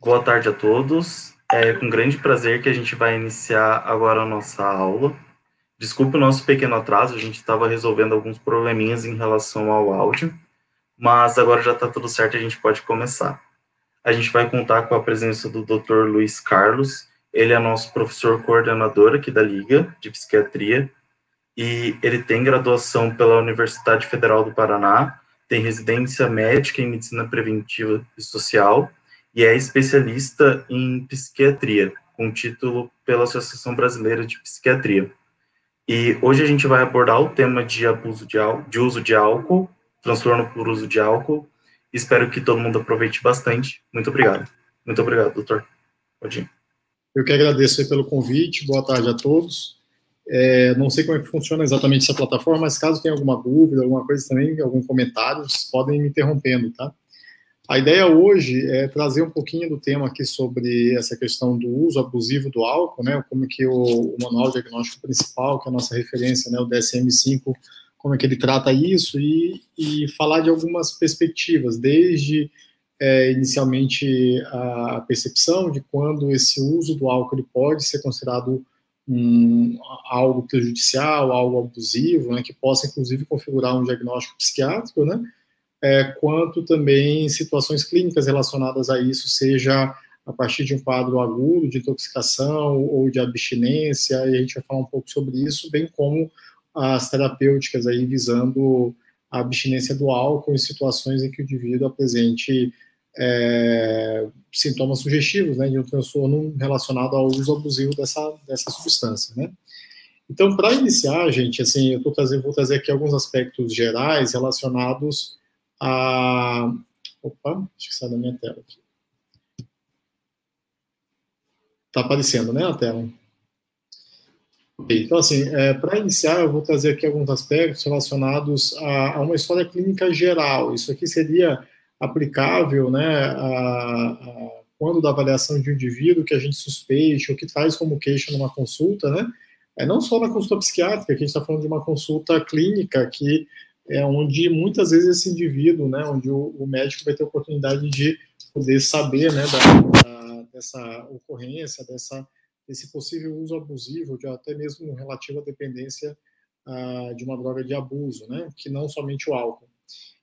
Boa tarde a todos. É com grande prazer que a gente vai iniciar agora a nossa aula. Desculpe o nosso pequeno atraso, a gente estava resolvendo alguns probleminhas em relação ao áudio, mas agora já está tudo certo e a gente pode começar. A gente vai contar com a presença do Dr. Luiz Carlos, ele é nosso professor coordenador aqui da Liga de Psiquiatria, e ele tem graduação pela Universidade Federal do Paraná, tem residência médica em medicina preventiva e social, e é especialista em psiquiatria, com título pela Associação Brasileira de Psiquiatria. E hoje a gente vai abordar o tema de abuso de uso de álcool, transtorno por uso de álcool. Espero que todo mundo aproveite bastante. Muito obrigado. Muito obrigado, doutor. Pode ir. Eu que agradeço aí pelo convite, boa tarde a todos. Não sei como é que funciona exatamente essa plataforma, mas caso tenha alguma dúvida, alguma coisa também, algum comentário, vocês podem me interrompendo, tá? A ideia hoje é trazer um pouquinho do tema aqui sobre essa questão do uso abusivo do álcool, né? Como que o manual diagnóstico principal, que é a nossa referência, né, o DSM-5, como é que ele trata isso e falar de algumas perspectivas, desde inicialmente a percepção de quando esse uso do álcool ele pode ser considerado algo prejudicial, algo abusivo, né, que possa inclusive configurar um diagnóstico psiquiátrico, né, quanto também situações clínicas relacionadas a isso, seja a partir de um quadro agudo de intoxicação ou de abstinência, e a gente vai falar um pouco sobre isso, bem como as terapêuticas aí visando a abstinência do álcool em situações em que o indivíduo apresente sintomas sugestivos, né, de um transtorno relacionado ao uso abusivo dessa substância, né. Então, para iniciar, gente, assim, vou trazer aqui alguns aspectos gerais relacionados a... Opa, acho que sai da minha tela aqui. Está aparecendo, né, a tela? Então, assim, para iniciar, eu vou trazer aqui alguns aspectos relacionados a uma história clínica geral. Isso aqui seria aplicável, né, quando da avaliação de um indivíduo que a gente suspeite ou que traz como queixa numa consulta, né, não só na consulta psiquiátrica, que a gente está falando de uma consulta clínica, que é onde muitas vezes esse indivíduo, né, onde o médico vai ter a oportunidade de poder saber, né, dessa ocorrência, desse possível uso abusivo, de até mesmo relativo à dependência de uma droga de abuso, né, que não somente o álcool.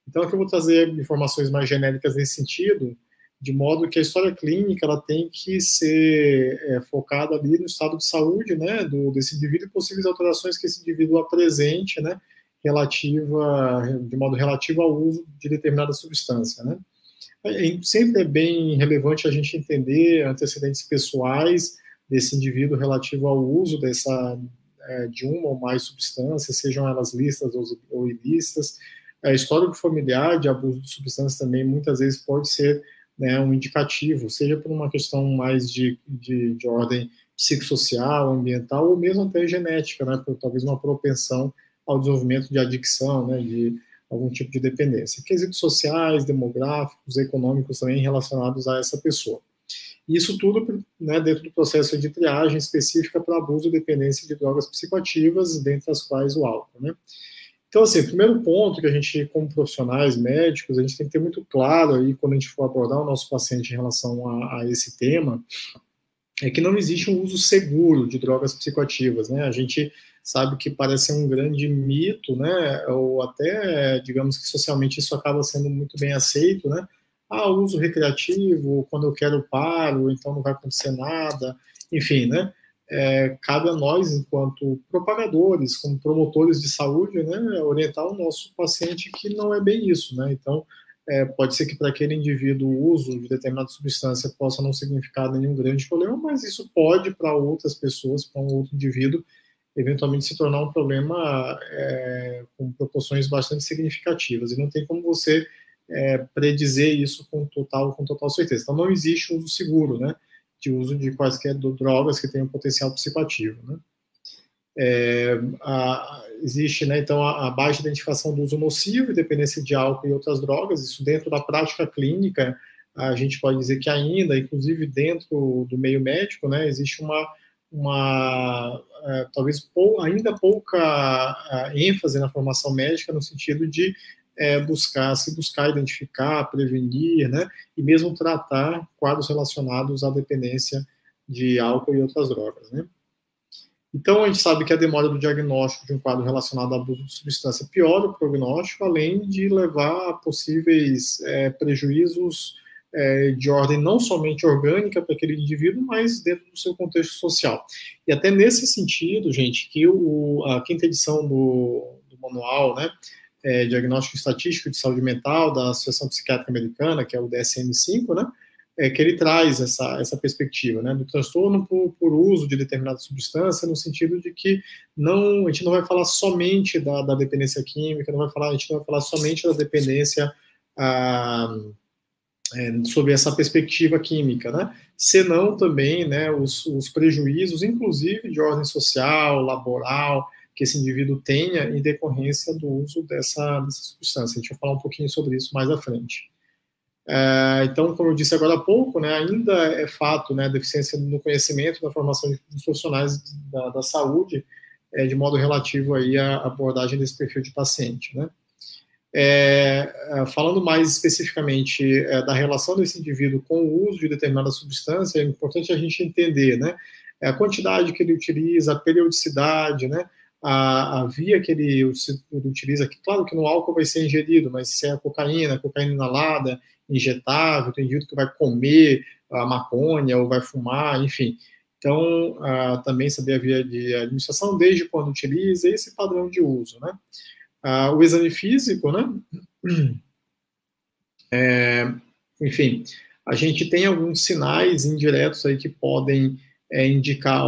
Então, aqui eu vou trazer informações mais genéricas nesse sentido, de modo que a história clínica ela tem que ser focada ali no estado de saúde, né, desse indivíduo e possíveis alterações que esse indivíduo apresente, né, de modo relativo ao uso de determinada substância, né. Sempre é bem relevante a gente entender antecedentes pessoais desse indivíduo relativo ao uso de uma ou mais substâncias, sejam elas lícitas ou ilícitas. Histórico familiar de abuso de substâncias também muitas vezes pode ser, né, um indicativo, seja por uma questão mais de ordem psicossocial, ambiental, ou mesmo até genética, né, por talvez uma propensão ao desenvolvimento de adicção, né, de algum tipo de dependência. Quesitos sociais, demográficos, econômicos também relacionados a essa pessoa. Isso tudo, né, dentro do processo de triagem específica para abuso e dependência de drogas psicoativas, dentre as quais o álcool, né. Então, assim, o primeiro ponto que a gente, como profissionais médicos, a gente tem que ter muito claro aí, quando a gente for abordar o nosso paciente em relação a esse tema, é que não existe um uso seguro de drogas psicoativas, né? A gente sabe que parece um grande mito, né? Ou até, digamos que socialmente isso acaba sendo muito bem aceito, né? Uso recreativo, quando eu quero paro, então não vai acontecer nada, enfim, né? Cabe a nós, enquanto propagadores, como promotores de saúde, né, orientar o nosso paciente que não é bem isso, né? Então, pode ser que para aquele indivíduo o uso de determinada substância possa não significar nenhum grande problema, mas isso pode, para outras pessoas, para um outro indivíduo, eventualmente se tornar um problema com proporções bastante significativas, e não tem como você predizer isso com total certeza. Então, não existe uso seguro, né, de uso de quaisquer drogas que tenham potencial psicoativo, né. Existe, né, então, a baixa identificação do uso nocivo e dependência de álcool e outras drogas. Isso dentro da prática clínica, a gente pode dizer que ainda, inclusive dentro do meio médico, né, existe talvez ainda pouca ênfase na formação médica no sentido de buscar identificar, prevenir, né, e mesmo tratar quadros relacionados à dependência de álcool e outras drogas, né. Então, a gente sabe que a demora do diagnóstico de um quadro relacionado a abuso de substância piora o prognóstico, além de levar a possíveis prejuízos de ordem não somente orgânica para aquele indivíduo, mas dentro do seu contexto social. E até nesse sentido, gente, que a quinta edição do manual, né, Diagnóstico Estatístico de Saúde Mental da Associação Psiquiátrica Americana, que é o DSM-5, né, que ele traz essa perspectiva, né, do transtorno por uso de determinada substância, no sentido de que a gente não vai falar somente da dependência química, a gente não vai falar somente da dependência sobre essa perspectiva química, né, senão também, né, os prejuízos, inclusive de ordem social, laboral, que esse indivíduo tenha em decorrência do uso dessa substância. A gente vai falar um pouquinho sobre isso mais à frente. Então, como eu disse agora há pouco, né, ainda é fato, né, a deficiência no conhecimento, na formação dos profissionais da saúde, de modo relativo aí à abordagem desse perfil de paciente, né. Falando mais especificamente da relação desse indivíduo com o uso de determinada substância, é importante a gente entender, né, a quantidade que ele utiliza, a periodicidade, né, a via que ele utiliza, que claro que no álcool vai ser ingerido, mas se é a cocaína inalada, injetável, tem indivíduo que vai comer a maconha ou vai fumar, enfim. Então, também saber a via de administração, desde quando utiliza, esse padrão de uso, né. O exame físico, né, enfim, a gente tem alguns sinais indiretos aí que podem indicar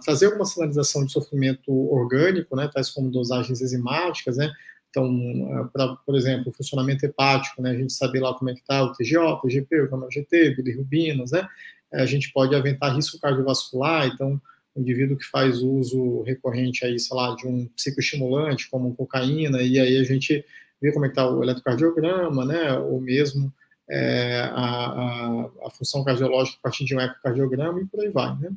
trazer alguma sinalização de sofrimento orgânico, né, tais como dosagens enzimáticas, né. Então, por exemplo, o funcionamento hepático, né, a gente saber lá como é que está o TGO, TGP, o GAMA-GT, bilirrubinas, né, a gente pode aventar risco cardiovascular, então, o indivíduo que faz uso recorrente aí, sei lá, de um psicoestimulante, como cocaína, e aí a gente vê como é que está o eletrocardiograma, né, ou mesmo a função cardiológica a partir de um ecocardiograma, e por aí vai, né.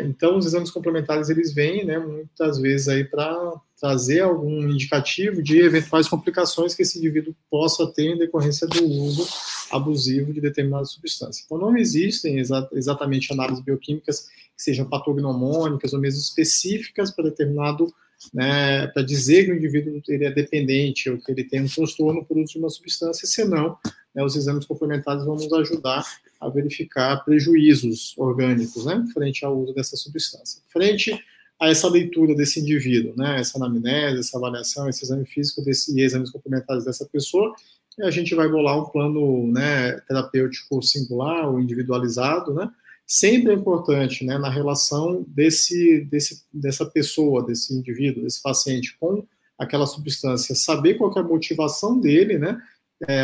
Então, os exames complementares, eles vêm, né, muitas vezes aí para trazer algum indicativo de eventuais complicações que esse indivíduo possa ter em decorrência do uso abusivo de determinada substância. Então, não existem exatamente análises bioquímicas que sejam patognomônicas ou mesmo específicas para determinado, né, para dizer que o indivíduo ele é dependente ou que ele tem um transtorno por uso de uma substância, senão, né, os exames complementares vão nos ajudar a verificar prejuízos orgânicos, né, frente ao uso dessa substância. Frente a essa leitura desse indivíduo, né, essa anamnese, essa avaliação, esse exame físico e exames complementares dessa pessoa, e a gente vai bolar um plano, né, terapêutico singular ou individualizado, né. Sempre é importante, né, na relação dessa pessoa, desse indivíduo, desse paciente com aquela substância, saber qual que é a motivação dele, né,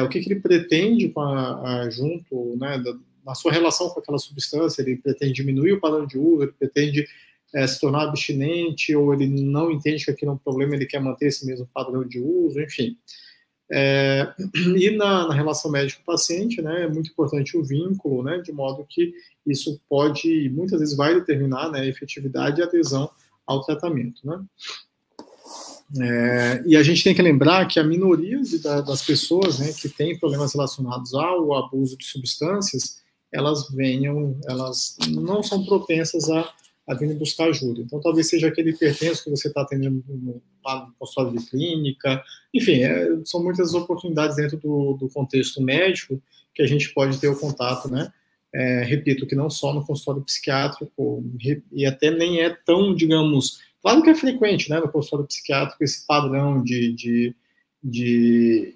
o que ele pretende junto, né, na sua relação com aquela substância, ele pretende diminuir o padrão de uso, ele pretende se tornar abstinente, ou ele não entende que aquilo é um problema, ele quer manter esse mesmo padrão de uso, enfim. E na relação médico-paciente, né, é muito importante o vínculo, né, de modo que isso pode, muitas vezes vai determinar, né, a efetividade e adesão ao tratamento, né. E a gente tem que lembrar que a minoria das pessoas, né, que tem problemas relacionados ao abuso de substâncias, elas não são propensas a vir buscar ajuda. Então, talvez seja aquele hipertenso que você está atendendo lá no consultório de clínica, enfim, são muitas oportunidades dentro do contexto médico que a gente pode ter o contato, né, repito, que não só no consultório psiquiátrico, e até nem é tão, digamos, claro que é frequente, né, no consultório psiquiátrico esse padrão de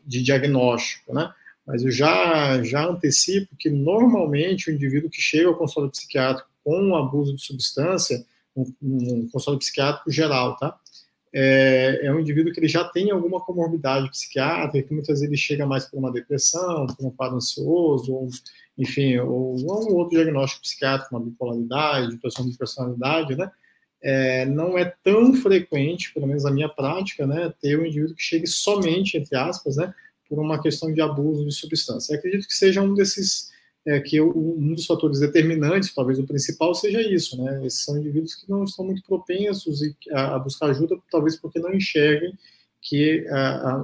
diagnóstico, né, mas eu já antecipo que normalmente o indivíduo que chega ao consultório psiquiátrico com abuso de substância, um consultório psiquiátrico geral, tá, é um indivíduo que ele já tem alguma comorbidade psiquiátrica, que muitas vezes ele chega mais por uma depressão, por um quadro ansioso, ou, enfim, ou um outro diagnóstico psiquiátrico, uma bipolaridade, transtorno de personalidade, né, não é tão frequente, pelo menos na minha prática, né, ter um indivíduo que chegue somente, entre aspas, né, por uma questão de abuso de substância. Eu acredito que seja um desses, um dos fatores determinantes, talvez o principal, seja isso, né, esses são indivíduos que não estão muito propensos a buscar ajuda, talvez porque não enxerguem que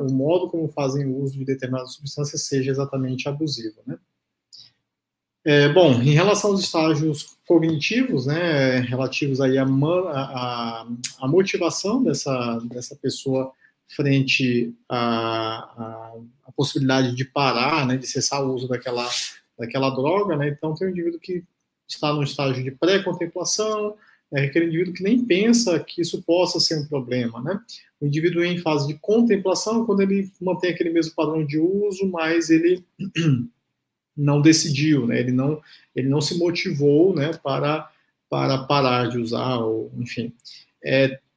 o modo como fazem uso de determinadas substâncias seja exatamente abusivo, né? Bom, em relação aos estágios cognitivos, né, relativos aí à motivação dessa pessoa frente à possibilidade de parar, né, de cessar o uso daquela droga, né, então tem um indivíduo que está no estágio de pré-contemplação, aquele indivíduo que nem pensa que isso possa ser um problema, né? O indivíduo em fase de contemplação, quando ele mantém aquele mesmo padrão de uso, mas ele não decidiu, né? Ele não se motivou, né, para parar de usar, ou enfim.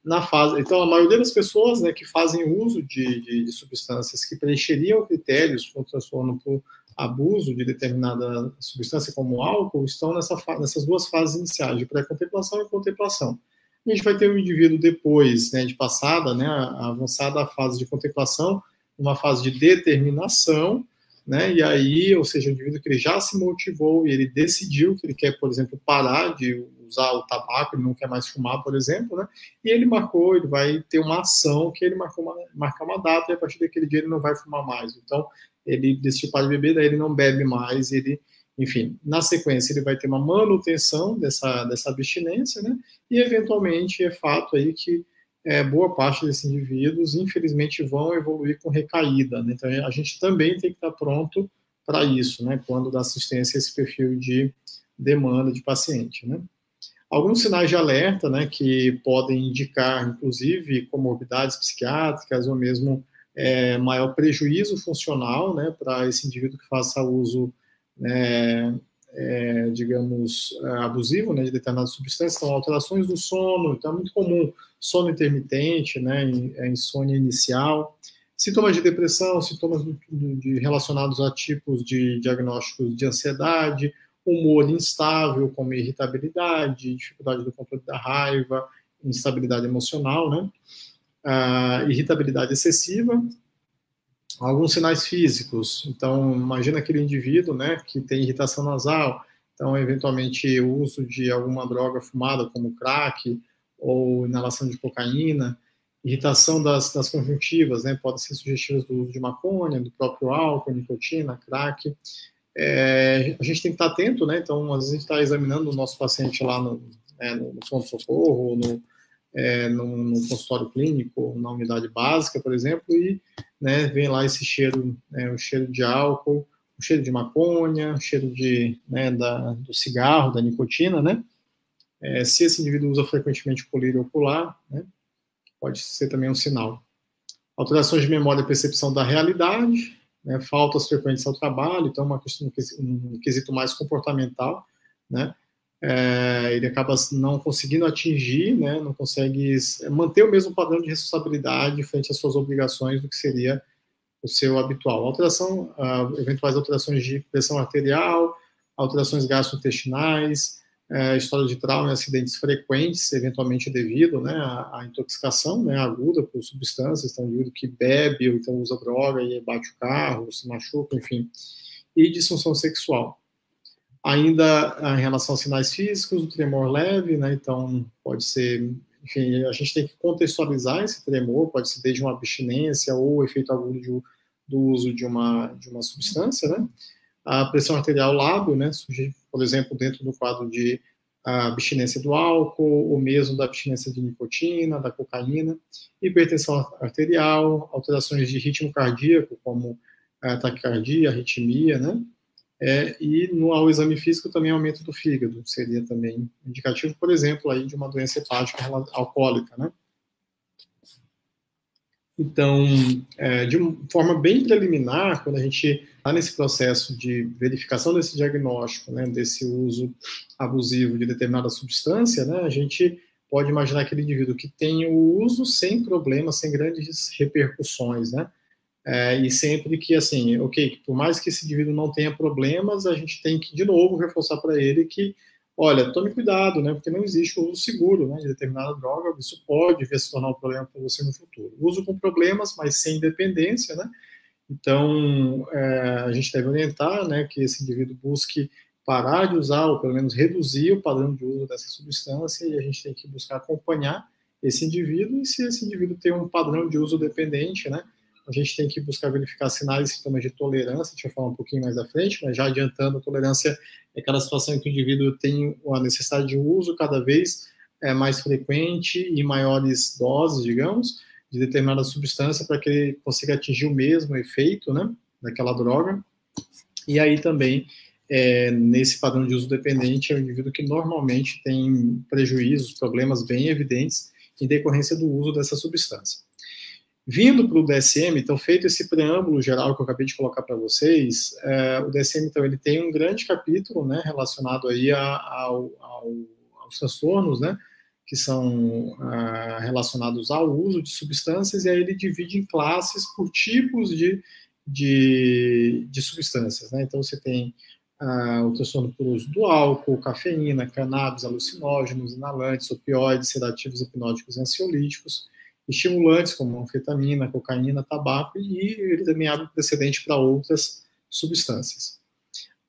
Na fase, então, a maioria das pessoas, né, que fazem uso de substâncias que preencheriam critérios para transformar por abuso de determinada substância, como álcool, estão nessas duas fases iniciais, de pré-contemplação e contemplação. A gente vai ter um indivíduo depois, né, de passada, né, a avançada fase de contemplação, uma fase de determinação, né, e aí, ou seja, o indivíduo que ele já se motivou e ele decidiu que ele quer, por exemplo, parar de usar o tabaco, ele não quer mais fumar, por exemplo, né, e ele vai ter uma ação que ele marcar uma data, e a partir daquele dia ele não vai fumar mais. Então, ele decidiu parar de beber, daí ele não bebe mais, enfim, na sequência ele vai ter uma manutenção dessa abstinência, né, e eventualmente é fato aí que boa parte desses indivíduos, infelizmente, vão evoluir com recaída, né? Então, a gente também tem que estar pronto para isso, né? Quando dá assistência a esse perfil de demanda de paciente, né? Alguns sinais de alerta, né, que podem indicar, inclusive, comorbidades psiquiátricas ou mesmo maior prejuízo funcional, né, para esse indivíduo que faça uso, né, digamos, abusivo, né, de determinadas substâncias, são alterações do sono, então é muito comum sono intermitente, né, insônia inicial, sintomas de depressão, sintomas relacionados a tipos de diagnósticos de ansiedade, humor instável, como irritabilidade, dificuldade do controle da raiva, instabilidade emocional, né, irritabilidade excessiva, alguns sinais físicos. Então, imagina aquele indivíduo, né, que tem irritação nasal, então, eventualmente, o uso de alguma droga fumada, como crack, ou inalação de cocaína, irritação das conjuntivas, né, podem ser sugestivas do uso de maconha, do próprio álcool, nicotina, crack. A gente tem que estar atento, né, então, às vezes a gente está examinando o nosso paciente lá no pronto-socorro, no consultório clínico, na unidade básica, por exemplo, e, né, vem lá esse cheiro, o cheiro de álcool, o cheiro de maconha, o cheiro do cigarro, da nicotina, né? Se esse indivíduo usa frequentemente colírio ocular, né, pode ser também um sinal. Alterações de memória e percepção da realidade, né, faltas frequentes ao trabalho, então uma questão, um quesito mais comportamental, né? Ele acaba não conseguindo atingir, né, não consegue manter o mesmo padrão de responsabilidade frente às suas obrigações do que seria o seu habitual. Eventuais alterações de pressão arterial, alterações gastrointestinais, história de trauma e acidentes frequentes, eventualmente devido, né, à intoxicação, né, aguda por substâncias, então, indivíduo que bebe ou então usa droga e bate o carro, se machuca, enfim, e disfunção sexual. Ainda em relação aos sinais físicos, o tremor leve, né, então pode ser, enfim, a gente tem que contextualizar esse tremor, pode ser desde uma abstinência ou efeito agudo do uso de uma substância, né, a pressão arterial lábil, né, surge, por exemplo, dentro do quadro de abstinência do álcool, ou mesmo da abstinência de nicotina, da cocaína, hipertensão arterial, alterações de ritmo cardíaco, como taquicardia, arritmia, né, e ao exame físico também aumento do fígado, seria também indicativo, por exemplo, aí de uma doença hepática alcoólica, né. Então, de forma bem preliminar, quando a gente está nesse processo de verificação desse diagnóstico, né, desse uso abusivo de determinada substância, né, a gente pode imaginar aquele indivíduo que tem o uso sem problemas, sem grandes repercussões, né, e sempre que, assim, ok, por mais que esse indivíduo não tenha problemas, a gente tem que, de novo, reforçar para ele que, olha, tome cuidado, né, porque não existe o uso seguro, né, de determinada droga, isso pode vir a se tornar um problema para você no futuro. Uso com problemas, mas sem dependência, né, então a gente deve orientar, né, que esse indivíduo busque parar de usar, ou pelo menos reduzir o padrão de uso dessa substância, e a gente tem que buscar acompanhar esse indivíduo, e se esse indivíduo tem um padrão de uso dependente, né, a gente tem que buscar verificar sinais e sintomas de tolerância, deixa eu falar um pouquinho mais à frente, mas já adiantando, a tolerância é aquela situação em que o indivíduo tem a necessidade de uso cada vez mais frequente e maiores doses, digamos, de determinada substância para que ele consiga atingir o mesmo efeito, né, daquela droga. E aí também, nesse padrão de uso dependente, é um indivíduo que normalmente tem prejuízos, problemas bem evidentes em decorrência do uso dessa substância. Vindo para o DSM, então, feito esse preâmbulo geral que eu acabei de colocar para vocês, o DSM, então, ele tem um grande capítulo, né, relacionado aí aos transtornos, né, que são relacionados ao uso de substâncias, e aí ele divide em classes por tipos de substâncias, né? Então, você tem o transtorno por uso do álcool, cafeína, cannabis, alucinógenos, inalantes, opioides, sedativos, hipnóticos e ansiolíticos, estimulantes como anfetamina, cocaína, tabaco, e ele também abre precedente para outras substâncias.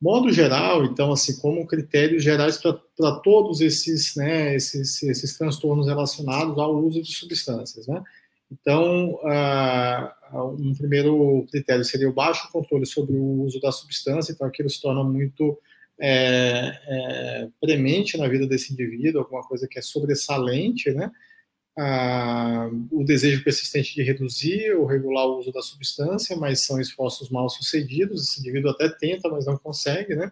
Modo geral, então, assim, como critérios gerais para todos esses, né, esses transtornos relacionados ao uso de substâncias, né? Então, um primeiro critério seria o baixo controle sobre o uso da substância, então aquilo se torna muito premente na vida desse indivíduo, alguma coisa que é sobressalente, né? O desejo persistente de reduzir ou regular o uso da substância, mas são esforços mal sucedidos, esse indivíduo até tenta, mas não consegue, né?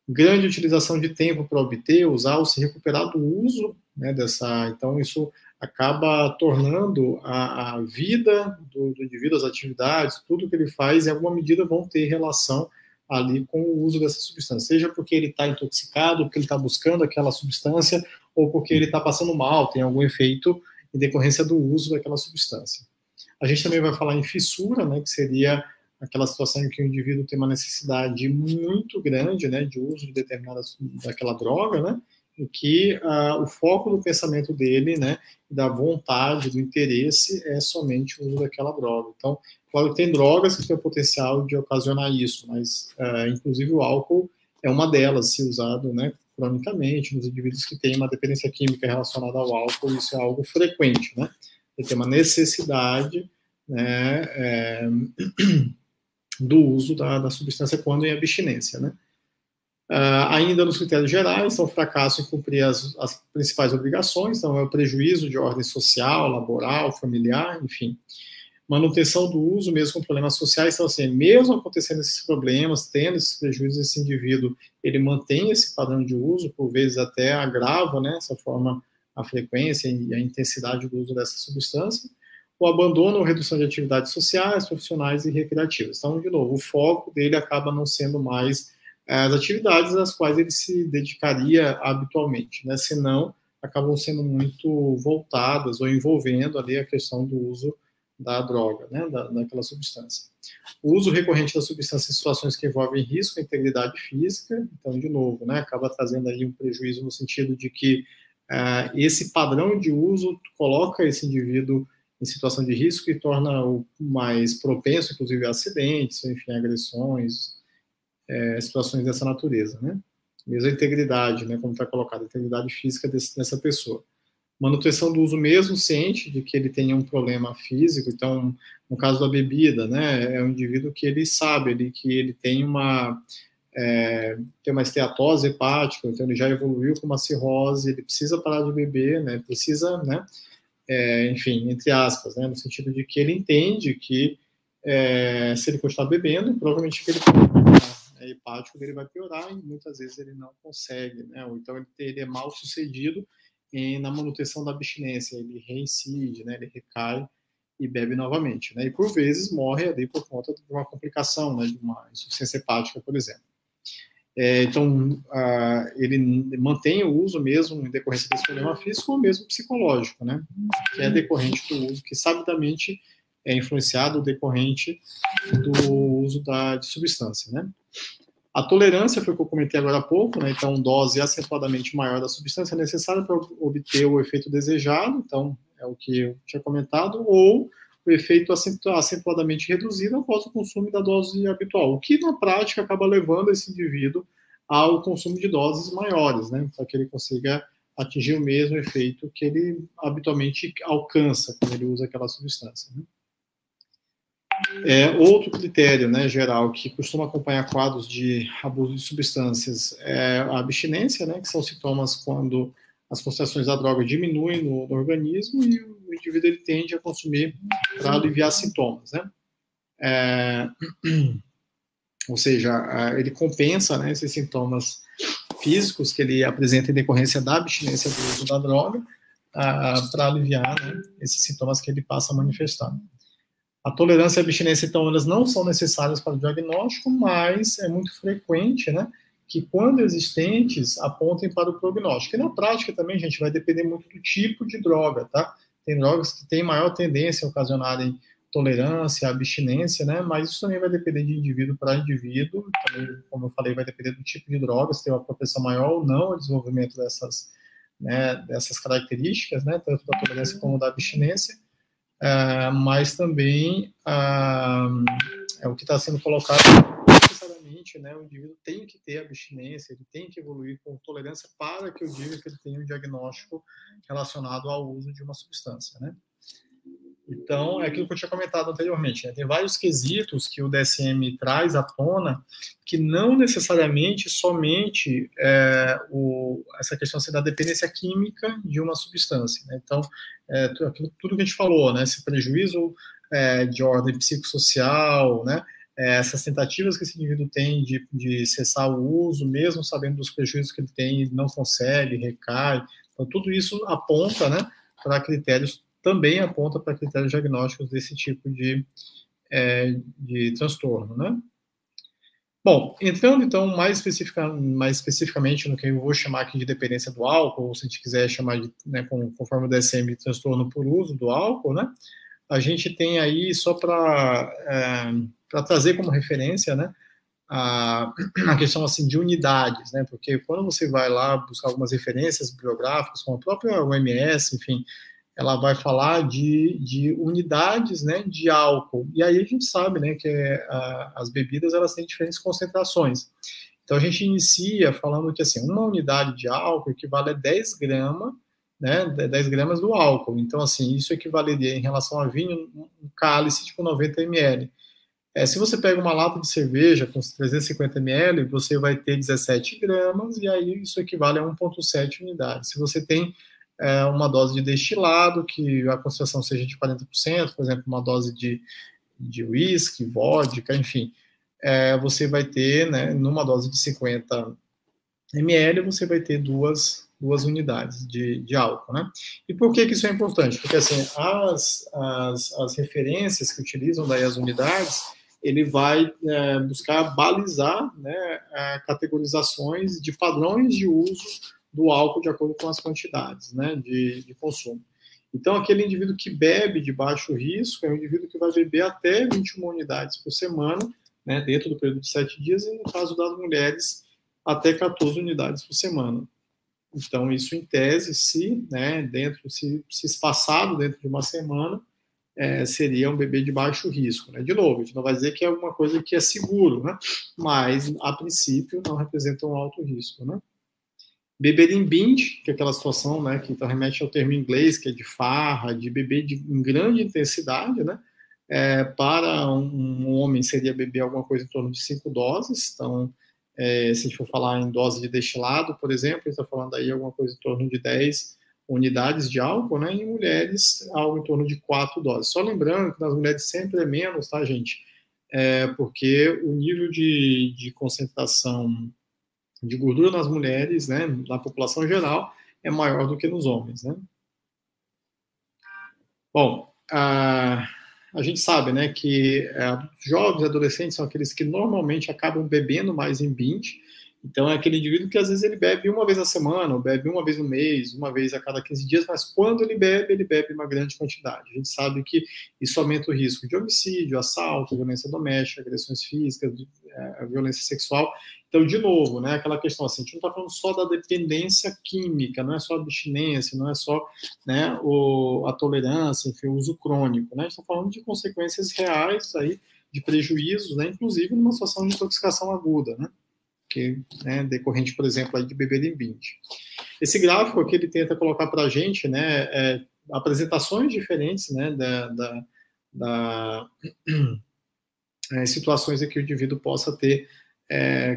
Grande utilização de tempo para obter, usar ou se recuperar do uso, né, então isso acaba tornando a vida do indivíduo, as atividades, tudo que ele faz, em alguma medida vão ter relação ali com o uso dessa substância, seja porque ele está intoxicado, porque ele está buscando aquela substância, ou porque ele está passando mal, tem algum efeito em decorrência do uso daquela substância. A gente também vai falar em fissura, né, que seria aquela situação em que o indivíduo tem uma necessidade muito grande, né, de uso de daquela droga, né, em que o foco do pensamento dele, né, da vontade, do interesse, é somente o uso daquela droga. Então, claro que tem drogas que têm o potencial de ocasionar isso, mas, inclusive, o álcool é uma delas, se usado, né, cronicamente, nos indivíduos que têm uma dependência química relacionada ao álcool, isso é algo frequente, né? Ele tem uma necessidade, né, do uso da substância quando em abstinência, né? Ainda nos critérios gerais, são fracasso em cumprir as principais obrigações, então é o prejuízo de ordem social, laboral, familiar, enfim. Manutenção do uso, mesmo com problemas sociais, então assim, mesmo acontecendo esses problemas, tendo esses prejuízos, esse indivíduo, ele mantém esse padrão de uso, por vezes até agrava, né, essa forma, a frequência e a intensidade do uso dessa substância. O abandono ou redução de atividades sociais, profissionais e recreativas. Então, de novo, o foco dele acaba não sendo mais as atividades às quais ele se dedicaria habitualmente, né? Senão, acabam sendo muito voltadas ou envolvendo ali a questão do uso da droga, né? daquela substância. O uso recorrente da substância em situações que envolvem risco à integridade física, então, de novo, né? Acaba trazendo aí um prejuízo no sentido de que esse padrão de uso coloca esse indivíduo em situação de risco e torna-o mais propenso, inclusive, a acidentes, enfim, agressões, situações dessa natureza, né? Mesmo a integridade, né, como está colocado, a integridade física dessa pessoa. Manutenção do uso mesmo ciente de que ele tenha um problema físico, então, no caso da bebida, né, é um indivíduo que ele sabe que ele tem uma esteatose hepática, então ele já evoluiu com uma cirrose, ele precisa parar de beber, né, precisa, né, enfim, entre aspas, né, no sentido de que ele entende que se ele continuar bebendo, provavelmente ele hepático dele vai piorar e muitas vezes ele não consegue, né? Ou então ele é mal sucedido na manutenção da abstinência, ele reincide, né? Ele recai e bebe novamente, né? E por vezes morre ali por conta de uma complicação, né? De uma insuficiência hepática, por exemplo. Então, ele mantém o uso mesmo em decorrência desse problema físico ou mesmo psicológico, né? Que é decorrente do uso, que sabidamente é influenciado decorrente do uso de substância, né? A tolerância foi o que eu comentei agora há pouco, né? Então, dose acentuadamente maior da substância é necessária para obter o efeito desejado, então, é o que eu tinha comentado, ou o efeito acentuadamente reduzido após o consumo da dose habitual, o que, na prática, acaba levando esse indivíduo ao consumo de doses maiores, né? Para que ele consiga atingir o mesmo efeito que ele habitualmente alcança quando ele usa aquela substância, né? Outro critério, né, geral, que costuma acompanhar quadros de abuso de substâncias é a abstinência, né, que são sintomas quando as concentrações da droga diminuem no organismo e o indivíduo ele tende a consumir para aliviar sintomas, né? Ou seja, ele compensa, né, esses sintomas físicos que ele apresenta em decorrência da abstinência do uso da droga para aliviar, né, esses sintomas que ele passa a manifestar. A tolerância e a abstinência, então, elas não são necessárias para o diagnóstico, mas é muito frequente, né, que quando existentes, apontem para o prognóstico. E na prática também, gente, vai depender muito do tipo de droga, tá? Tem drogas que têm maior tendência a ocasionarem tolerância, abstinência, né, mas isso também vai depender de indivíduo para indivíduo, também, como eu falei, vai depender do tipo de droga, se tem uma propensão maior ou não ao desenvolvimento dessas, né, dessas características, né, tanto da tolerância como da abstinência. Mas também é o que está sendo colocado, necessariamente, né, o indivíduo tem que ter abstinência, ele tem que evoluir com tolerância para que eu diga que ele tenha um diagnóstico relacionado ao uso de uma substância, né. Então, é aquilo que eu tinha comentado anteriormente, né? Tem vários quesitos que o DSM traz à tona que não necessariamente somente essa questão da dependência química de uma substância, né? Então, tudo que a gente falou, né? Esse prejuízo de ordem psicossocial, né? Essas tentativas que esse indivíduo tem de cessar o uso, mesmo sabendo dos prejuízos que ele tem, ele não consegue, recai. Então, tudo isso aponta, né, para critérios também aponta para critérios diagnósticos desse tipo de transtorno, né? Bom, entrando então mais especificamente no que eu vou chamar aqui de dependência do álcool, ou se a gente quiser chamar de, né, conforme o DSM, de transtorno por uso do álcool, né? A gente tem aí, só para trazer como referência, né, a questão assim de unidades, né? Porque quando você vai lá buscar algumas referências bibliográficas, como a própria OMS, enfim, ela vai falar de unidades, né, de álcool. E aí a gente sabe, né, que as bebidas elas têm diferentes concentrações. Então a gente inicia falando que assim, uma unidade de álcool equivale a 10 gramas, né, 10 gramas do álcool. Então assim, isso equivaleria em relação a vinho, um cálice de 90 ml. Se você pega uma lata de cerveja com 350 ml, você vai ter 17 gramas, e aí isso equivale a 1,7 unidades. Se você tem uma dose de destilado, que a concentração seja de 40%, por exemplo, uma dose de whisky, vodka, enfim, você vai ter, né, numa dose de 50 ml, você vai ter duas unidades de álcool, né? E por que isso é importante? Porque, assim, as referências que utilizam daí as unidades, ele vai buscar balizar, né, categorizações de padrões de uso do álcool de acordo com as quantidades, né, de consumo. Então, aquele indivíduo que bebe de baixo risco é um indivíduo que vai beber até 21 unidades por semana, né, dentro do período de 7 dias, e no caso das mulheres, até 14 unidades por semana. Então, isso em tese, se espaçado dentro de uma semana, seria um bebê de baixo risco, né? De novo, a gente não vai dizer que é alguma coisa que é seguro, né? Mas, a princípio, não representa um alto risco, né? Beber em binge, que é aquela situação, né, que então remete ao termo em inglês, que é de farra, de beber em grande intensidade, né? Para um homem seria beber alguma coisa em torno de 5 doses. Então, se a gente for falar em dose de destilado, por exemplo, a gente está falando aí alguma coisa em torno de 10 unidades de álcool, né? Em mulheres, algo em torno de 4 doses. Só lembrando que nas mulheres sempre é menos, tá, gente? Porque o nível de concentração de gordura nas mulheres, né, na população geral, é maior do que nos homens, né? Bom, a gente sabe, né, que jovens e adolescentes são aqueles que normalmente acabam bebendo mais em binge. Então, é aquele indivíduo que às vezes ele bebe uma vez na semana, ou bebe uma vez no mês, uma vez a cada 15 dias, mas quando ele bebe uma grande quantidade. A gente sabe que isso aumenta o risco de homicídio, assalto, violência doméstica, agressões físicas, violência sexual. Então, de novo, né, aquela questão assim, a gente não está falando só da dependência química, não é só a abstinência, não é só, né, a tolerância, enfim, o uso crônico, né? A gente está falando de consequências reais aí, de prejuízos, né, inclusive numa situação de intoxicação aguda, né? Que, né, decorrente, por exemplo, aí de beber em binge. Esse gráfico aqui, ele tenta colocar para a gente, né, apresentações diferentes, né, situações em que o indivíduo possa ter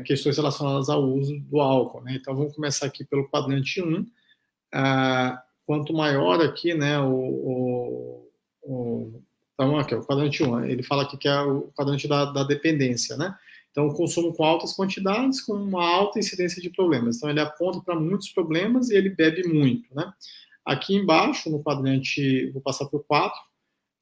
questões relacionadas ao uso do álcool, né? Então, vamos começar aqui pelo quadrante 1. Quanto maior aqui, né, então, aqui, o quadrante 1, ele fala aqui que é o quadrante da dependência, né? Então, o consumo com altas quantidades, com uma alta incidência de problemas. Então, ele aponta para muitos problemas e ele bebe muito, né? Aqui embaixo, no quadrante, vou passar para o 4,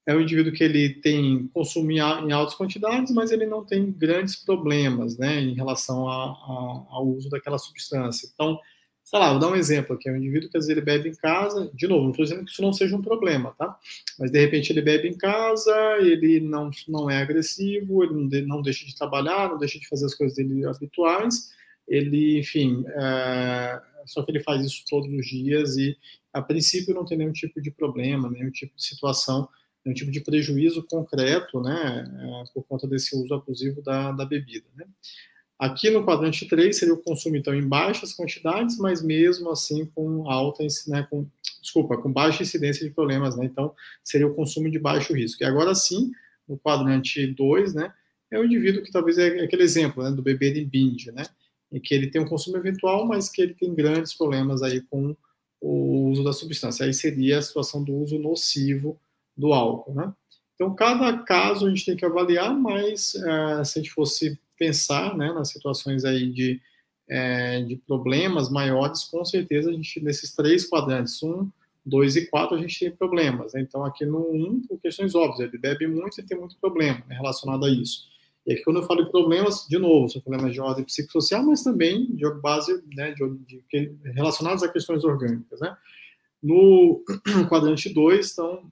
é o indivíduo que ele tem consumo em altas quantidades, mas ele não tem grandes problemas, né, em relação ao uso daquela substância. Então, sei lá, vou dar um exemplo aqui, é um indivíduo que às vezes ele bebe em casa, de novo, não estou dizendo que isso não seja um problema, tá? Mas de repente ele bebe em casa, ele não é agressivo, ele não deixa de trabalhar, não deixa de fazer as coisas dele habituais, ele, enfim, só que ele faz isso todos os dias e, a princípio, não tem nenhum tipo de problema, nenhum tipo de situação, nenhum tipo de prejuízo concreto, né, por conta desse uso abusivo da bebida, né? Aqui no quadrante 3 seria o consumo, então, em baixas quantidades, mas mesmo assim com alta, né, com baixa incidência de problemas, né? Então, seria o consumo de baixo risco. E agora sim, no quadrante 2, né, é o indivíduo que talvez é aquele exemplo, né, do beber em binge, né, em que ele tem um consumo eventual, mas que ele tem grandes problemas aí com o uso da substância. Aí seria a situação do uso nocivo do álcool, né? Então, cada caso a gente tem que avaliar, mas se a gente fosse pensar, né, nas situações aí de problemas maiores, com certeza a gente, nesses 3 quadrantes, 1, 2 e 4, a gente tem problemas, né? Então, aqui no 1, por questões óbvias, ele bebe muito e tem muito problema, né, relacionado a isso. E aqui, quando eu falo de problemas, de novo, são problemas de ordem psicossocial, mas também de base, né, relacionados a questões orgânicas, né? No quadrante 2, então,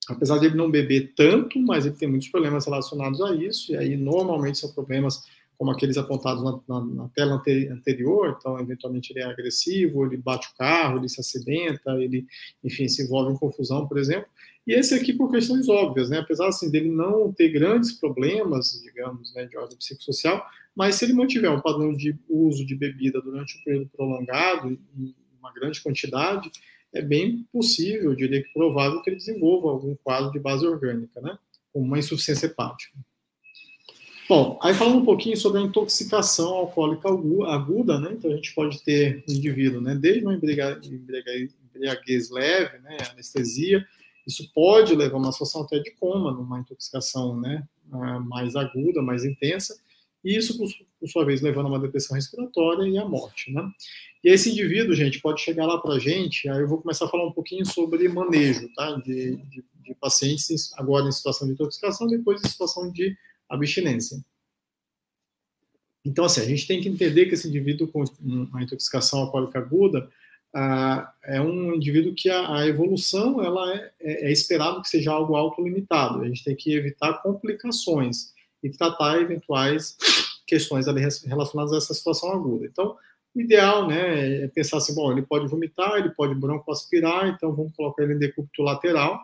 apesar de ele não beber tanto, mas ele tem muitos problemas relacionados a isso, e aí normalmente são problemas como aqueles apontados na tela anterior, então eventualmente ele é agressivo, ele bate o carro, ele se acidenta, ele, enfim, se envolve em confusão, por exemplo. E esse aqui por questões óbvias, né? Apesar assim, dele não ter grandes problemas, digamos, né, de ordem psicossocial, mas se ele mantiver um padrão de uso de bebida durante um período prolongado, em uma grande quantidade, é bem possível, eu diria que provável, que ele desenvolva algum quadro de base orgânica, né? Como uma insuficiência hepática. Bom, aí falando um pouquinho sobre a intoxicação alcoólica aguda, né? Então a gente pode ter um indivíduo, né, desde uma embriaguez leve, né, anestesia, isso pode levar a uma situação até de coma, numa intoxicação, né, mais aguda, mais intensa, e isso, por sua vez, levando a uma depressão respiratória e à morte, né? E esse indivíduo, gente, pode chegar lá para a gente, aí eu vou começar a falar um pouquinho sobre manejo, tá, de pacientes agora em situação de intoxicação, depois em situação de abstinência. Então, assim, a gente tem que entender que esse indivíduo com uma intoxicação alcoólica aguda é um indivíduo que a evolução ela é esperado que seja algo autolimitado. A gente tem que evitar complicações e tratar eventuais questões ali relacionadas a essa situação aguda. Então, o ideal, né, é pensar assim, bom, ele pode vomitar, ele pode broncoaspirar, então vamos colocar ele em decúbito lateral,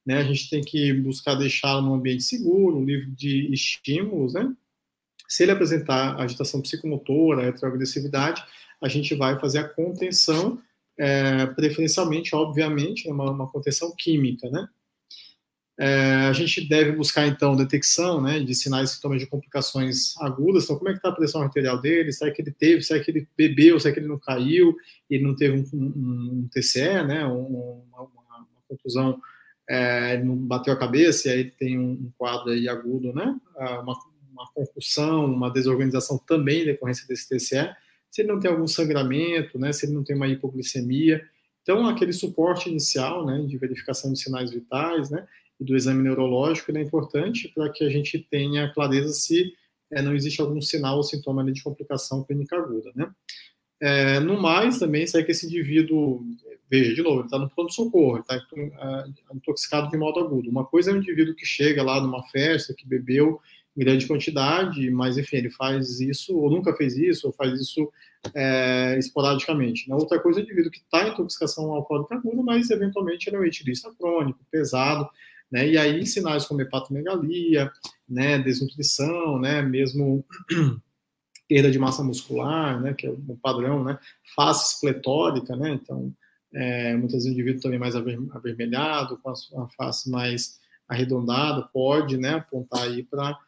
né? A gente tem que buscar deixá-lo num ambiente seguro, livre de estímulos, né? Se ele apresentar agitação psicomotora, heteroagressividade, a gente vai fazer a contenção, preferencialmente, obviamente, uma contenção química, né? A gente deve buscar, então, detecção, né, de sinais e sintomas de complicações agudas. Então, como é que está a pressão arterial dele? Será que ele teve? Será que ele bebeu? Será que ele não caiu? Ele não teve um TCE, né, uma contusão, ele não bateu a cabeça e aí ele tem um quadro aí agudo, né? Uma concussão, uma desorganização também em decorrência desse TCE. Se ele não tem algum sangramento, né, se ele não tem uma hipoglicemia. Então, aquele suporte inicial, né, de verificação de sinais vitais, né, e do exame neurológico, ele é importante para que a gente tenha clareza se não existe algum sinal ou sintoma ali de complicação clínica aguda, né? No mais, também, se é que esse indivíduo, veja, de novo, ele está no pronto-socorro, ele está intoxicado de modo agudo. Uma coisa é um indivíduo que chega lá numa festa, que bebeu em grande quantidade, mas, enfim, ele faz isso, ou nunca fez isso, ou faz isso esporadicamente. Outra coisa é o indivíduo que está em intoxicação alcoólica aguda, mas, eventualmente, ele é um etilista crônico, pesado, né? E aí, sinais como hepatomegalia, né, desnutrição, né, mesmo perda de massa muscular, né, que é o padrão, né, face espletórica, né, então, muitas vezes o indivíduo também mais avermelhado, com a face mais arredondada, pode, né, apontar aí para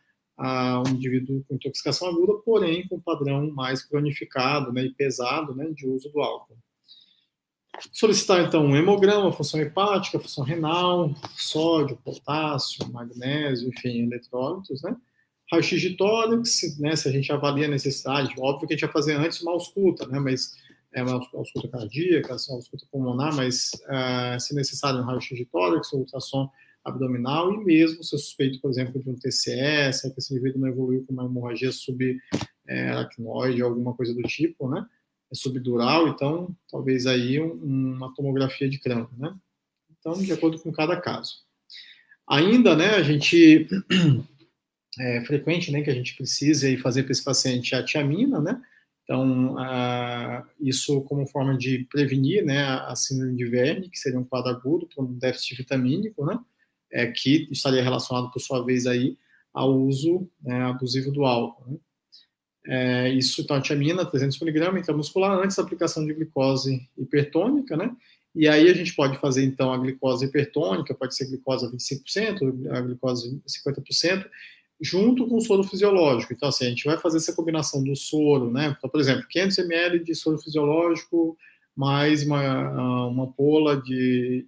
um indivíduo com intoxicação aguda, porém com padrão mais cronificado, né, e pesado, né, de uso do álcool. Solicitar, então, um hemograma, função hepática, função renal, sódio, potássio, magnésio, enfim, eletrólitos, né? Raio-x de tórax, né, se a gente avalia a necessidade, óbvio que a gente vai fazer antes uma ausculta, né, mas uma ausculta cardíaca, uma ausculta pulmonar, mas se necessário um raio-x de tórax, ultrassom abdominal e mesmo se suspeito, por exemplo, de um TCE, se esse indivíduo não evoluiu com uma hemorragia subaracnoide, alguma coisa do tipo, né, subdural, então talvez aí uma tomografia de crânio, né, então de acordo com cada caso. Ainda, né, a gente é frequente, né, que a gente precise aí fazer para esse paciente a tiamina, né, então isso como forma de prevenir, né, a síndrome de Verne, que seria um quadro agudo por um déficit vitamínico, né, que estaria relacionado, por sua vez, aí ao uso abusivo do álcool, né. Isso, então, a tiamina, 300 mg intramuscular, antes da aplicação de glicose hipertônica, né? E aí a gente pode fazer, então, a glicose hipertônica, pode ser glicose a 25%, a glicose 50%, junto com o soro fisiológico. Então, assim, a gente vai fazer essa combinação do soro, né? Então, por exemplo, 500 ml de soro fisiológico, mais uma ampola de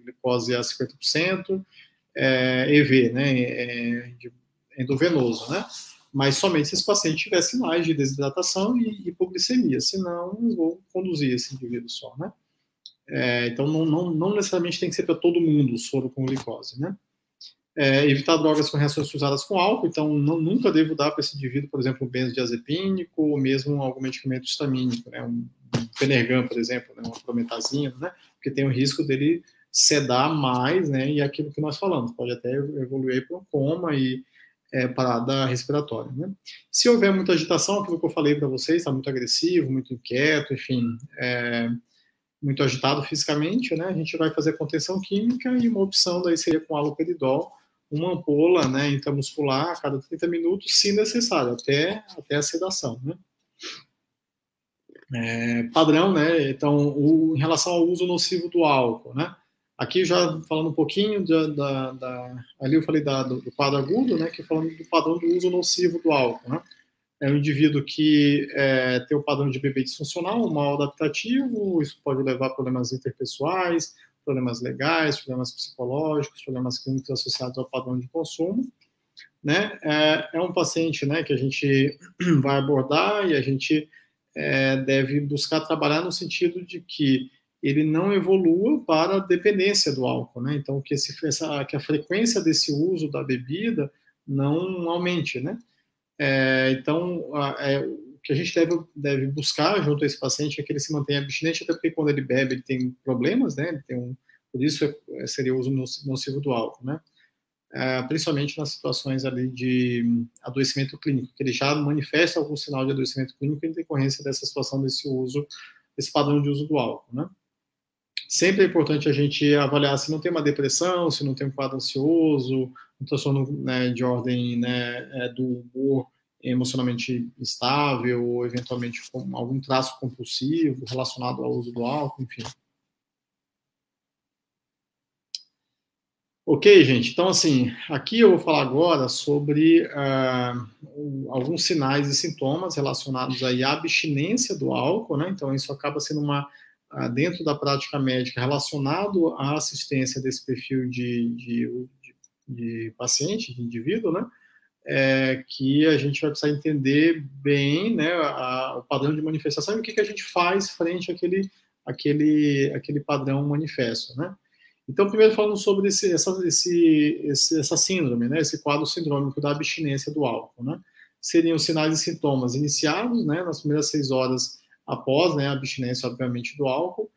glicose a 50%, EV, né? Endovenoso, né? Mas somente se esse paciente tiver sinais de desidratação e hipoglicemia, senão eu vou conduzir esse indivíduo só, né? Então, não necessariamente tem que ser para todo mundo o soro com glicose, né? Evitar drogas com reações cruzadas com álcool, então nunca devo dar para esse indivíduo, por exemplo, um benzodiazepínico ou mesmo algum medicamento histamínico, né? Um Fenergan, por exemplo, né? Uma prometazina, né? Porque tem o risco dele sedar mais, né? E aquilo que nós falamos, pode até evoluir para um coma e parada respiratória, né? Se houver muita agitação, aquilo que eu falei para vocês, está muito agressivo, muito inquieto, enfim, muito agitado fisicamente, né? A gente vai fazer contenção química e uma opção daí seria com haloperidol, uma ampola, né, intramuscular a cada 30 minutos, se necessário, até a sedação, né? Padrão, né? Então, em relação ao uso nocivo do álcool, né? Aqui já falando um pouquinho ali eu falei do quadro agudo, né, que falando do padrão do uso nocivo do álcool, né? É um indivíduo que tem o padrão de bebê disfuncional, mal adaptativo, isso pode levar a problemas interpessoais, problemas legais, problemas psicológicos, problemas clínicos associados ao padrão de consumo, né? É um paciente, né, que a gente vai abordar e a gente deve buscar trabalhar no sentido de que ele não evolua para a dependência do álcool, né? Então, que a frequência desse uso da bebida não aumente, né? Então, o que a gente deve buscar junto a esse paciente é que ele se mantenha abstinente, até porque quando ele bebe, ele tem problemas, né? Por isso seria o uso nocivo do álcool, né? Principalmente nas situações ali de adoecimento clínico, que ele já manifesta algum sinal de adoecimento clínico em decorrência dessa situação desse padrão de uso do álcool, né? Sempre é importante a gente avaliar se não tem uma depressão, se não tem um quadro ansioso, um transtorno, né, de ordem, né, do humor emocionalmente instável, ou eventualmente com algum traço compulsivo relacionado ao uso do álcool, enfim. Ok, gente, então assim, aqui eu vou falar agora sobre alguns sinais e sintomas relacionados aí à abstinência do álcool, né? Então isso acaba sendo dentro da prática médica relacionado à assistência desse perfil de paciente, de indivíduo, né? Que a gente vai precisar entender bem, né, o padrão de manifestação e o que a gente faz frente àquele padrão manifesto, né? Então, primeiro falando sobre essa síndrome, né, esse quadro sindrômico da abstinência do álcool, né? Seriam sinais e sintomas iniciados, né, nas primeiras 6 horas após, né, a abstinência, obviamente, do álcool.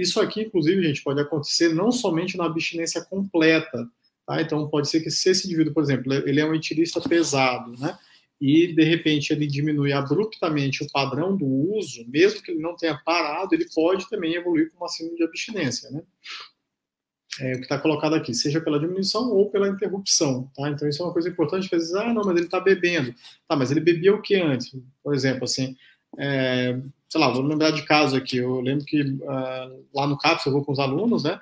Isso aqui, inclusive, gente, pode acontecer não somente na abstinência completa, tá? Então, pode ser que se esse indivíduo, por exemplo, ele é um etilista pesado, né, e, de repente, ele diminui abruptamente o padrão do uso, mesmo que ele não tenha parado, ele pode também evoluir com uma síndrome de abstinência, né? o que está colocado aqui, seja pela diminuição ou pela interrupção, tá? Então, isso é uma coisa importante, que às vezes, não, mas ele está bebendo. Tá, mas ele bebia o que antes? Por exemplo, assim, sei lá, vou lembrar de caso aqui, eu lembro que lá no CAPS eu vou com os alunos, né?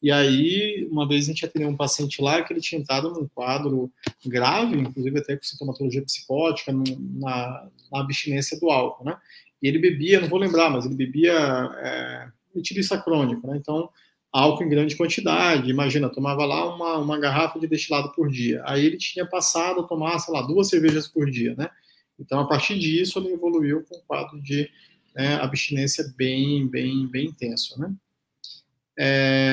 E aí, uma vez a gente atendeu um paciente lá que ele tinha entrado num quadro grave, inclusive até com sintomatologia psicótica, na abstinência do álcool, né? E ele bebia, não vou lembrar, mas ele bebia metilista crônico, né? Então, álcool em grande quantidade, imagina, tomava lá uma garrafa de destilado por dia. Aí ele tinha passado a tomar, sei lá, 2 cervejas por dia, né? Então, a partir disso, ele evoluiu com um quadro de abstinência bem intenso, né?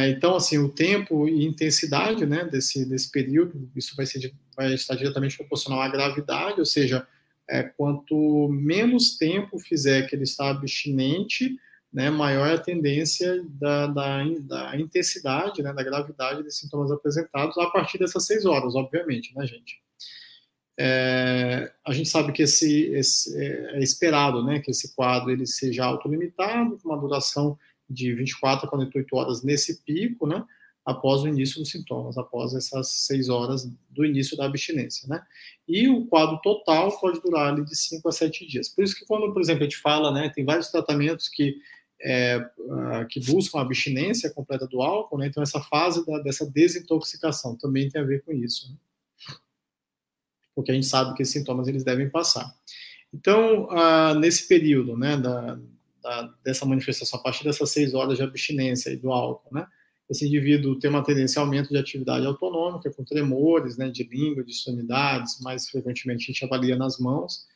Então, assim, o tempo e intensidade, né, desse período, isso vai estar diretamente proporcional à gravidade, ou seja, quanto menos tempo fizer que ele está abstinente, né, maior é a tendência da intensidade, né, da gravidade dos sintomas apresentados a partir dessas 6 horas, obviamente, né, gente? A gente sabe que é esperado, né, que esse quadro ele seja autolimitado, com uma duração de 24 a 48 horas nesse pico, né, após o início dos sintomas, após essas 6 horas do início da abstinência, né? E o quadro total pode durar ali de 5 a 7 dias. Por isso que quando, por exemplo, a gente fala, né, tem vários tratamentos que buscam a abstinência completa do álcool, né? Então essa fase dessa desintoxicação também tem a ver com isso, né? Porque a gente sabe que esses sintomas eles devem passar. Então, nesse período, né, dessa manifestação, a partir dessas 6 horas de abstinência e do álcool, né, esse indivíduo tem uma tendência a aumento de atividade autonômica, com tremores, né, de língua, de extremidades, mais frequentemente a gente avalia nas mãos,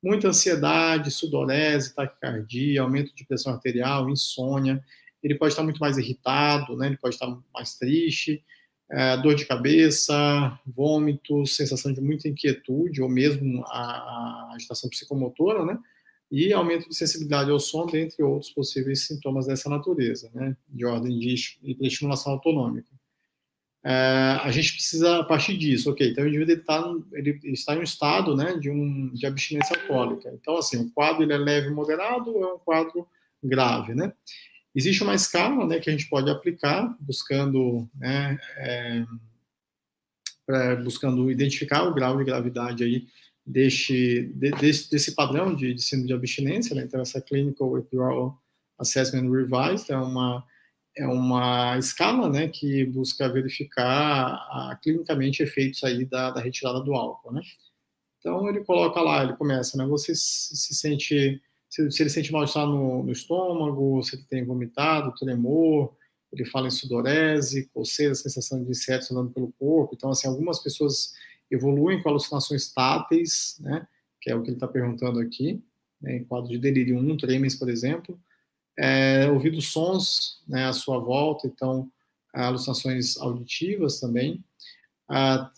muita ansiedade, sudorese, taquicardia, aumento de pressão arterial, insônia, ele pode estar muito mais irritado, né, ele pode estar mais triste, dor de cabeça, vômitos, sensação de muita inquietude, ou mesmo a agitação psicomotora, né? E aumento de sensibilidade ao som, dentre outros possíveis sintomas dessa natureza, né? De ordem de estimulação autonômica. A gente precisa, a partir disso, ok, então o indivíduo ele está em um estado, né, de abstinência alcoólica. Então, assim, o quadro ele é leve, moderado, ou é um quadro grave, né? Existe uma escala, né, que a gente pode aplicar, buscando, né, buscando identificar o grau de gravidade aí desse padrão de síndrome de abstinência, né? Então, essa Clinical Withdrawal Assessment Revised é uma escala, né, que busca verificar clinicamente efeitos aí da retirada do álcool, né? Então, ele coloca lá, ele começa, né, você se sente... Se ele sente mal-estar no estômago, se ele tem vomitado, tremor, ele fala em sudorese, coceira, sensação de insetos andando pelo corpo. Então, assim, algumas pessoas evoluem com alucinações táteis, né, que é o que ele está perguntando aqui, né, em quadro de delírio 1, tremens, por exemplo. Ouvido sons, né, à sua volta, então, alucinações auditivas também.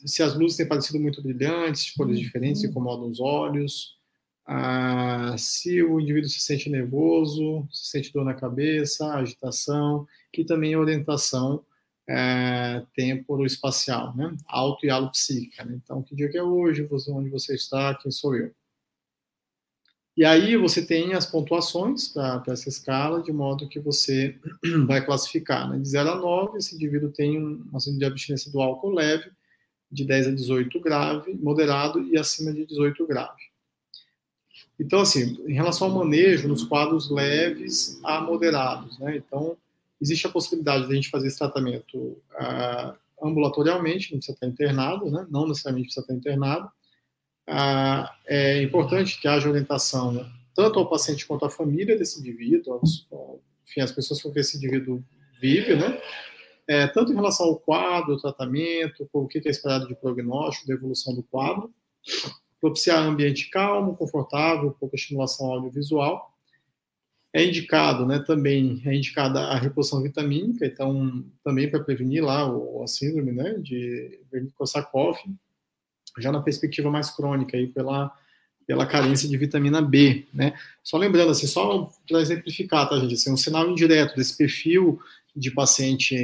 Se as luzes têm parecido muito brilhantes, de cores diferentes, incomodam os olhos. Se o indivíduo se sente nervoso, se sente dor na cabeça, agitação, e também orientação temporoespacial, né? Auto e alopsíquica, né? Então, que dia que é hoje, onde você está, quem sou eu? E aí você tem as pontuações para essa escala, de modo que você vai classificar, né? De 0 a 9, esse indivíduo tem uma síndrome de abstinência do álcool leve, de 10 a 18 grave, moderado e acima de 18 grave. Então, assim, em relação ao manejo, nos quadros leves a moderados, né? Então, existe a possibilidade de a gente fazer esse tratamento ambulatorialmente, não precisa estar internado, né? Não necessariamente precisa estar internado. É importante que haja orientação, né, tanto ao paciente quanto à família desse indivíduo, enfim, as pessoas com que esse indivíduo vive, né? Tanto em relação ao quadro, ao tratamento, o que é esperado de prognóstico, da evolução do quadro, propiciar ambiente calmo, confortável, pouca estimulação audiovisual. É indicado, né, também é indicada a reposição vitamínica, então também para prevenir lá a síndrome, né, de Wernicke-Korsakoff, já na perspectiva mais crônica aí pela carência de vitamina B, né? Só lembrando assim, só para exemplificar, tá, gente, assim, um sinal indireto desse perfil de paciente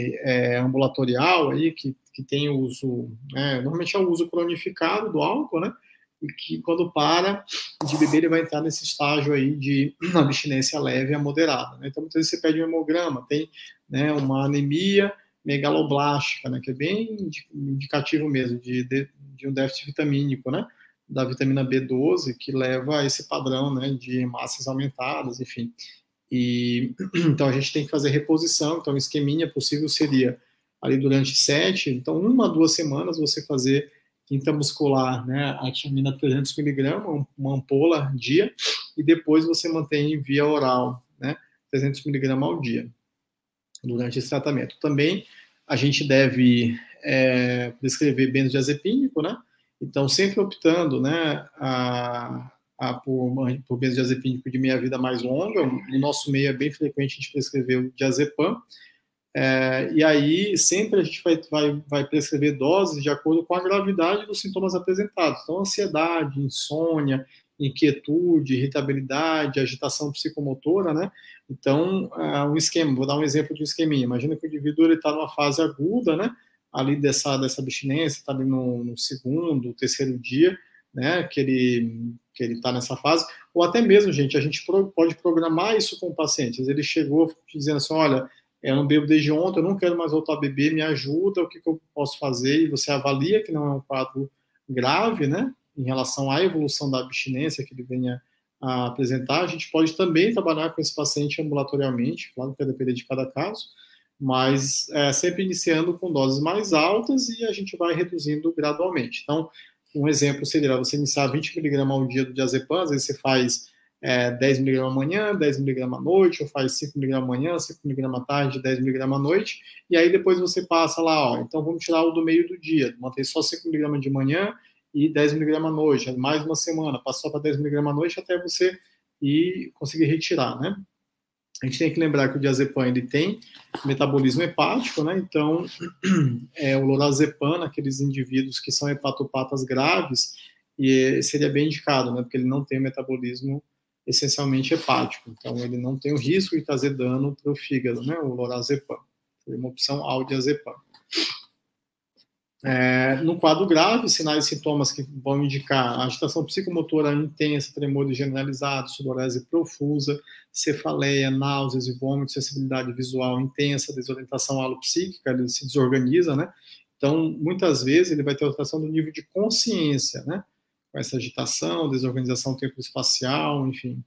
ambulatorial aí que tem o uso, né, normalmente é o uso cronificado do álcool, né? E que quando para de beber, ele vai entrar nesse estágio aí de abstinência leve a moderada, né? Então, muitas vezes você pede um hemograma, tem, né, uma anemia megaloblástica, né, que é bem indicativo mesmo de um déficit vitamínico, né, da vitamina B12, que leva a esse padrão, né, de massas aumentadas, enfim. E então a gente tem que fazer reposição. Então, esqueminha possível seria ali durante 7, então 1 a 2 semanas você fazer intramuscular, né, a tiamina 300 mg, uma ampola dia, e depois você mantém via oral, né, 300 mg ao dia durante esse tratamento. Também a gente deve prescrever benzodiazepínico, né? Então, sempre optando, né, por benzodiazepínico de meia-vida mais longa. No nosso meio é bem frequente a gente prescrever o diazepam. E aí, sempre a gente vai prescrever doses de acordo com a gravidade dos sintomas apresentados. Então, ansiedade, insônia, inquietude, irritabilidade, agitação psicomotora, né? Então, um esquema, vou dar um exemplo de um esqueminha. Imagina que o indivíduo está numa fase aguda, né? Ali dessa abstinência, está ali no segundo, terceiro dia, né? Que ele está nessa fase. Ou até mesmo, gente, a gente pode programar isso com o paciente. Ele chegou dizendo assim, olha, eu não bebo desde ontem, eu não quero mais voltar a beber, me ajuda, o que eu posso fazer? E você avalia que não é um quadro grave, né? Em relação à evolução da abstinência que ele venha a apresentar. A gente pode também trabalhar com esse paciente ambulatorialmente, claro que vai depender de cada caso, mas sempre iniciando com doses mais altas e a gente vai reduzindo gradualmente. Então, um exemplo seria você iniciar 20 mg ao dia do diazepam, às vezes você faz 10 mg amanhã, 10 mg à noite, ou faz 5 mg amanhã, 5 mg à tarde, 10 mg à noite, e aí depois você passa lá, ó, então vamos tirar o do meio do dia, manter só 5 mg de manhã e 10 mg à noite, mais uma semana, passou para 10 mg à noite até você conseguir retirar, né? A gente tem que lembrar que o diazepam ele tem metabolismo hepático, né? Então, o lorazepam, naqueles indivíduos que são hepatopatas graves, seria bem indicado, né? Porque ele não tem metabolismo essencialmente hepático. Então, ele não tem o risco de trazer dano para o fígado, né? O lorazepam. Seria uma opção ao diazepam. No quadro grave, sinais e sintomas que vão indicar agitação psicomotora intensa, tremores generalizados, sudorese profusa, cefaleia, náuseas e vômitos, sensibilidade visual intensa, desorientação alopsíquica, ele se desorganiza, né? Então, muitas vezes, ele vai ter alteração do nível de consciência, né? Com essa agitação, desorganização tempo-espacial, enfim.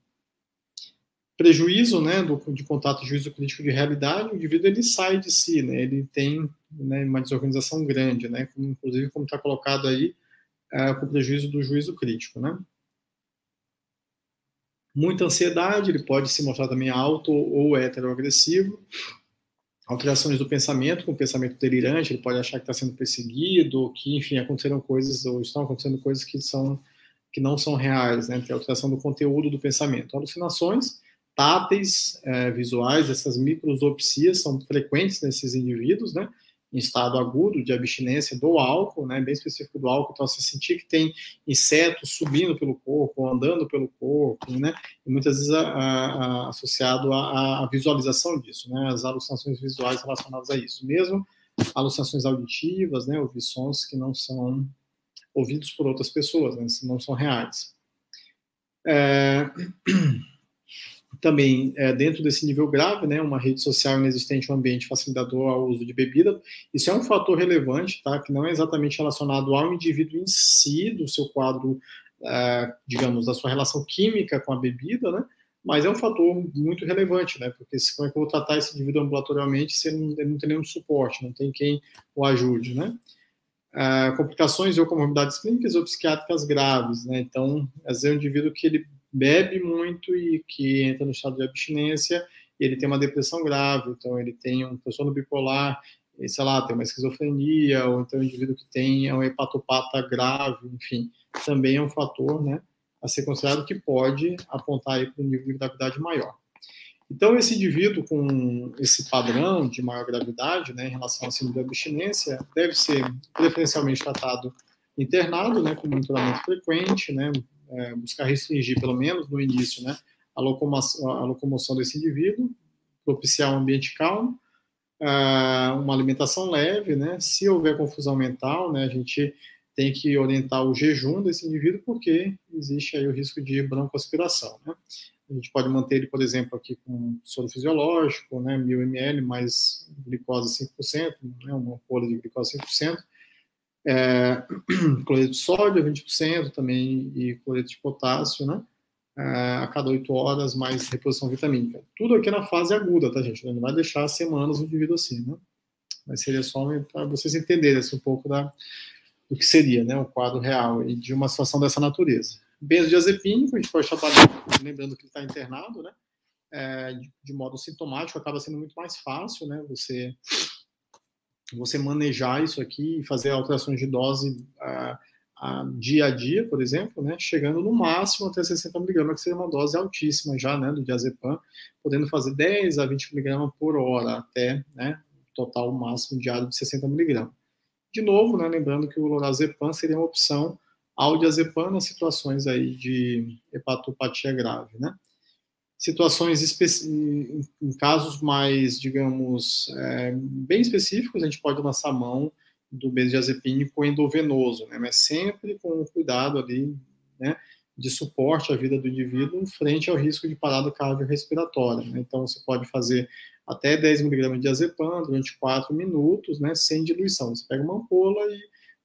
Prejuízo, né, de contato, juízo crítico de realidade, o indivíduo ele sai de si, né, ele tem, né, uma desorganização grande, né, inclusive como está colocado aí, com prejuízo do juízo crítico, né. Muita ansiedade, ele pode se mostrar também auto ou heteroagressivo, alterações do pensamento, com pensamento delirante, ele pode achar que está sendo perseguido, que, enfim, aconteceram coisas, ou estão acontecendo coisas que não são reais, né, tem alteração do conteúdo do pensamento, alucinações, táteis, visuais, essas microsopsias são frequentes nesses indivíduos, né, em estado agudo de abstinência do álcool, né, bem específico do álcool, então você sentir que tem insetos subindo pelo corpo, andando pelo corpo, né, e muitas vezes associado à visualização disso, né, as alucinações visuais relacionadas a isso, mesmo alucinações auditivas, né, ouvir sons que não são ouvidos por outras pessoas, né, não são reais. Também, dentro desse nível grave, né, uma rede social inexistente, um ambiente facilitador ao uso de bebida, isso é um fator relevante, tá, que não é exatamente relacionado ao indivíduo em si, do seu quadro, digamos, da sua relação química com a bebida, né, mas é um fator muito relevante, né, porque como é que eu vou tratar esse indivíduo ambulatorialmente se ele não tem nenhum suporte, não tem quem o ajude, né. Complicações ou comorbidades clínicas ou psiquiátricas graves, né, então, às vezes é um indivíduo que ele bebe muito e que entra no estado de abstinência, ele tem uma depressão grave, então ele tem um transtorno bipolar, sei lá, tem uma esquizofrenia, ou então um indivíduo que tem um hepatopata grave, enfim, também é um fator, né, a ser considerado que pode apontar para um nível de gravidade maior. Então, esse indivíduo com esse padrão de maior gravidade, né, em relação à síndrome de abstinência, deve ser preferencialmente tratado internado, né, com monitoramento frequente, né, buscar restringir, pelo menos no início, né, a locomoção desse indivíduo, propiciar um ambiente calmo, uma alimentação leve, né, se houver confusão mental, né, a gente tem que orientar o jejum desse indivíduo, porque existe aí o risco de broncoaspiração, né. A gente pode manter ele, por exemplo, aqui com soro fisiológico, né, 1000 ml, mais glicose 5%, né, uma ampola de glicose 5%, cloreto de sódio 20% também, e cloreto de potássio, né, a cada 8 horas, mais reposição vitamínica. Tudo aqui na fase aguda, tá, gente? Não vai deixar semanas o indivíduo assim, né? Mas seria só para vocês entenderem assim, um pouco do que seria, né, o quadro real e de uma situação dessa natureza. Benzodiazepínico, a gente pode trabalhar, lembrando que ele está internado, né, de modo sintomático, acaba sendo muito mais fácil, né, você manejar isso aqui e fazer alterações de dose dia a dia, por exemplo, né, chegando no máximo até 60 mg, que seria uma dose altíssima já, né, do diazepam, podendo fazer 10 a 20 mg por hora até, né, total máximo diário de 60 mg. De novo, né, lembrando que o lorazepam seria uma opção ao diazepam nas situações aí de hepatopatia grave, né? Situações em casos mais, digamos, bem específicos, a gente pode lançar a mão do benzodiazepínico endovenoso, né? Mas sempre com cuidado ali, né, de suporte à vida do indivíduo frente ao risco de parada cardiorrespiratória, né? Então, você pode fazer até 10 mg de diazepam durante 4 minutos, né, sem diluição. Você pega uma ampola e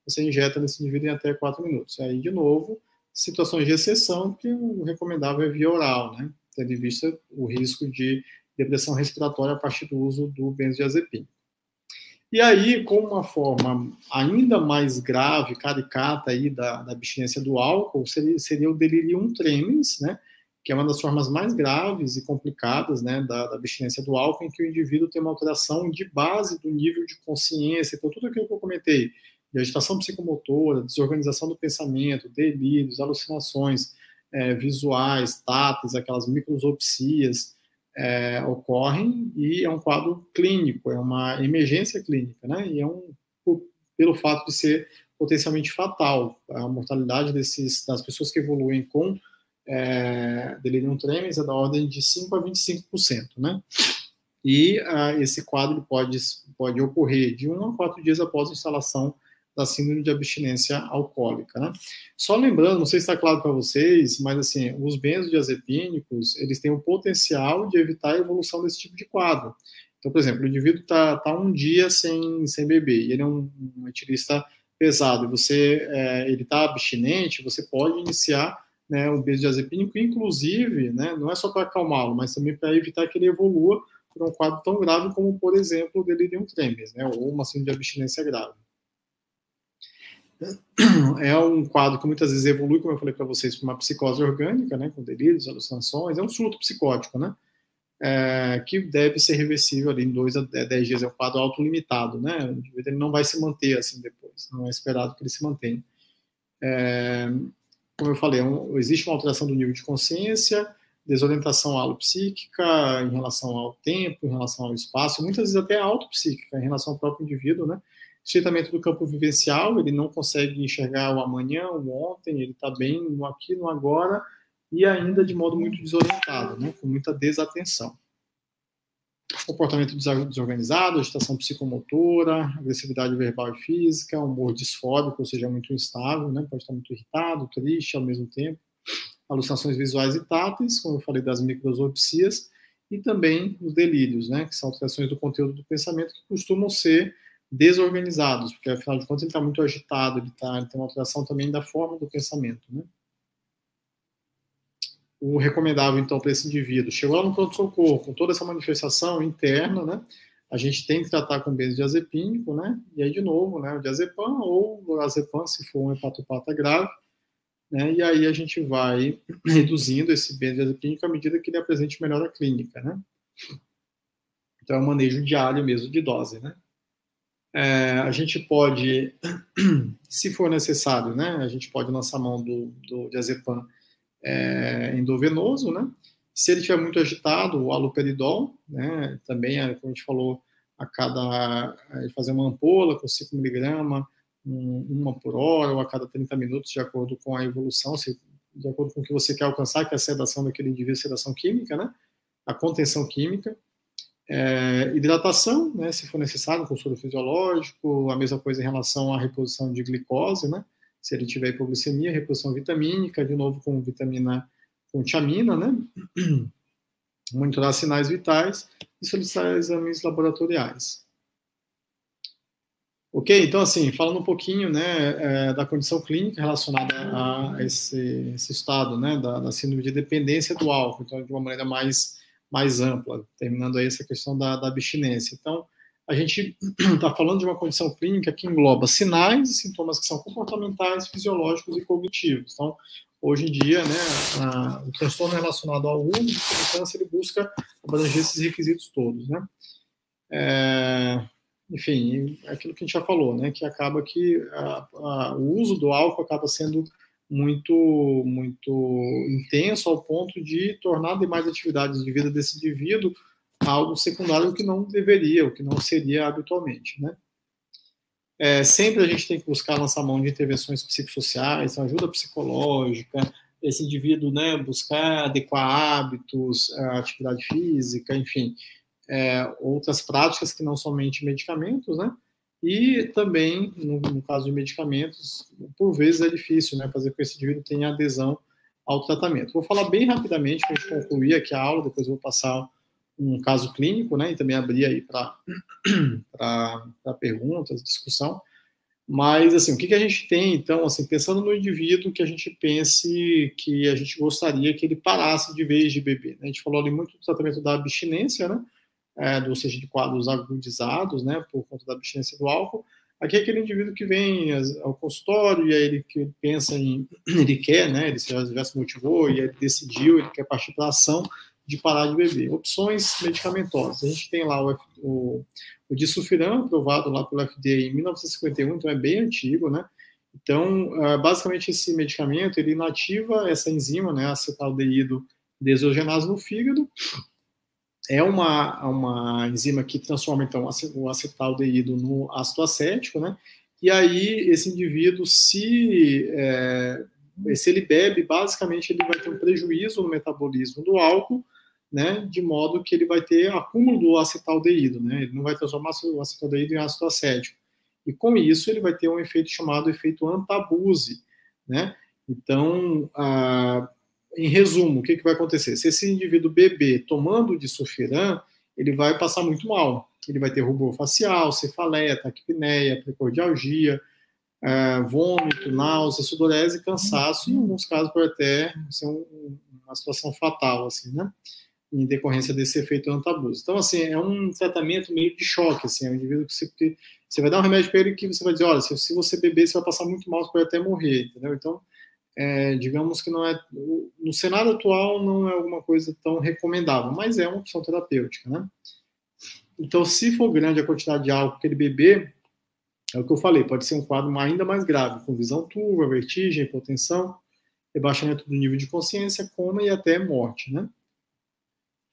você injeta nesse indivíduo em até 4 minutos. Aí, de novo, situações de exceção, que o recomendável é via oral, né, tendo em vista o risco de depressão respiratória a partir do uso do benzodiazepínico. E aí, com uma forma ainda mais grave, caricata aí da abstinência do álcool, seria o delirium tremens, né, que é uma das formas mais graves e complicadas, né, da abstinência do álcool, em que o indivíduo tem uma alteração de base do nível de consciência. Então, tudo aquilo que eu comentei, de agitação psicomotora, desorganização do pensamento, delírios, alucinações visuais, táteis, aquelas microsopsias, ocorrem, e é um quadro clínico, é uma emergência clínica, né, e pelo fato de ser potencialmente fatal. A mortalidade das pessoas que evoluem com delirium tremens é da ordem de 5 a 25%, né? E esse quadro pode ocorrer de 1 a 4 dias após a instalação da síndrome de abstinência alcoólica, né? Só lembrando, não sei se está claro para vocês, mas assim, os benzodiazepínicos, eles têm o potencial de evitar a evolução desse tipo de quadro. Então, por exemplo, o indivíduo está um dia sem beber, e ele é um etilista pesado, e ele está abstinente, você pode iniciar, né, o benzodiazepínico, inclusive, né, não é só para acalmá-lo, mas também para evitar que ele evolua para um quadro tão grave como, por exemplo, o delirium tremens, né, ou uma síndrome de abstinência grave. É um quadro que muitas vezes evolui, como eu falei para vocês, para uma psicose orgânica, né, com delírios, alucinações, é um surto psicótico, né, que deve ser reversível ali em 2 a 10 dias, é um quadro autolimitado, né, o indivíduo ele não vai se manter assim depois, não é esperado que ele se mantenha. Como eu falei, existe uma alteração do nível de consciência, desorientação alopsíquica em relação ao tempo, em relação ao espaço, muitas vezes até autopsíquica em relação ao próprio indivíduo, né? Estreitamento do campo vivencial, ele não consegue enxergar o amanhã, o ontem, ele está bem no aqui, no agora, e ainda de modo muito desorientado, né? Com muita desatenção. Comportamento desorganizado, agitação psicomotora, agressividade verbal e física, humor disfóbico, ou seja, muito instável, né? Pode estar muito irritado, triste ao mesmo tempo, alucinações visuais e táteis, como eu falei das microsopsias, e também os delírios, né? Que são alterações do conteúdo do pensamento que costumam ser desorganizados, porque afinal de contas ele está muito agitado, ele tem uma alteração também da forma do pensamento, né? O recomendável, então, para esse indivíduo, chegou lá no pronto-socorro com toda essa manifestação interna, né, a gente tem que tratar com benzodiazepínico, né, e aí, de novo, né, o diazepam ou o lorazepam, se for um hepatopata grave, né, e aí a gente vai reduzindo esse benzodiazepínico à medida que ele apresente melhora clínica, né. Então, é um manejo diário mesmo de dose, né. A gente pode, se for necessário, né, a gente pode lançar a mão do diazepam endovenoso, né? Se ele estiver muito agitado, o haloperidol, né? Também, como a gente falou, fazer uma ampola com 5 mg, uma por hora, ou a cada 30 minutos, de acordo com a evolução, de acordo com o que você quer alcançar, que é a sedação daquele indivíduo, sedação química, né? A contenção química. Hidratação, né? Se for necessário, com soro fisiológico, a mesma coisa em relação à reposição de glicose, né? Se ele tiver hipoglicemia, reposição vitamínica, de novo com com tiamina, né? Monitorar sinais vitais e solicitar exames laboratoriais. Ok? Então, assim, falando um pouquinho, né, da condição clínica relacionada a esse estado, né, da síndrome de dependência do álcool, então, de uma maneira mais ampla, terminando aí essa questão da abstinência. Então, a gente está falando de uma condição clínica que engloba sinais e sintomas que são comportamentais, fisiológicos e cognitivos. Então, hoje em dia, né, o transtorno relacionado ao uso de substância, ele busca abranger esses requisitos todos, né? Enfim, é aquilo que a gente já falou, né, que acaba que o uso do álcool acaba sendo muito intenso ao ponto de tornar demais atividades de vida desse indivíduo algo secundário, o que não deveria, o que não seria habitualmente, né? Sempre a gente tem que buscar lançar mão de intervenções psicossociais, ajuda psicológica, esse indivíduo, né, buscar adequar hábitos, atividade física, enfim, outras práticas que não somente medicamentos, né? E também, no caso de medicamentos, por vezes é difícil, né, fazer com que esse indivíduo tenha adesão ao tratamento. Vou falar bem rapidamente para a gente concluir aqui a aula, depois eu vou passar um caso clínico, né, e também abrir aí para perguntas, discussão. Mas, assim, o que a gente tem, então, assim, pensando no indivíduo que a gente pense que a gente gostaria que ele parasse de vez de beber, né? A gente falou ali muito do tratamento da abstinência, né, ou seja, de quadros agudizados, né, por conta da abstinência do álcool. Aqui é aquele indivíduo que vem ao consultório e aí ele que pensa ele quer, né, ele já se motivou e ele decidiu, ele quer partir para a ação de parar de beber. Opções medicamentosas. A gente tem lá o disulfiram, aprovado lá pelo FDA em 1951, então é bem antigo, né? Então, basicamente, esse medicamento, ele inativa essa enzima, né, acetaldeído desogenase no fígado. É uma enzima que transforma, então, o acetaldeído no ácido acético, né? E aí, esse indivíduo, se ele bebe, basicamente, ele vai ter um prejuízo no metabolismo do álcool, né, de modo que ele vai ter acúmulo do acetaldeído, né, ele não vai transformar o acetaldeído em ácido acético. E com isso ele vai ter um efeito chamado efeito antabuse, né? Então, em resumo, o que vai acontecer? Se esse indivíduo beber tomando disulfiram, ele vai passar muito mal. Ele vai ter rubor facial, cefaleia, taquipneia, precordialgia, vômito, náusea, sudorese, cansaço, e em alguns casos pode até ser uma situação fatal, assim, né? Em decorrência desse efeito antabuse. Então, assim, é um tratamento meio de choque, assim, é um indivíduo que você vai dar um remédio para ele que você vai dizer, olha, se você beber, você vai passar muito mal, você pode até morrer, entendeu? Então, digamos que não é, no cenário atual, não é alguma coisa tão recomendável, mas é uma opção terapêutica, né? Então, se for grande a quantidade de álcool que ele beber, é o que eu falei, pode ser um quadro ainda mais grave, com visão turva, vertigem, hipotensão, rebaixamento do nível de consciência, coma e até morte, né?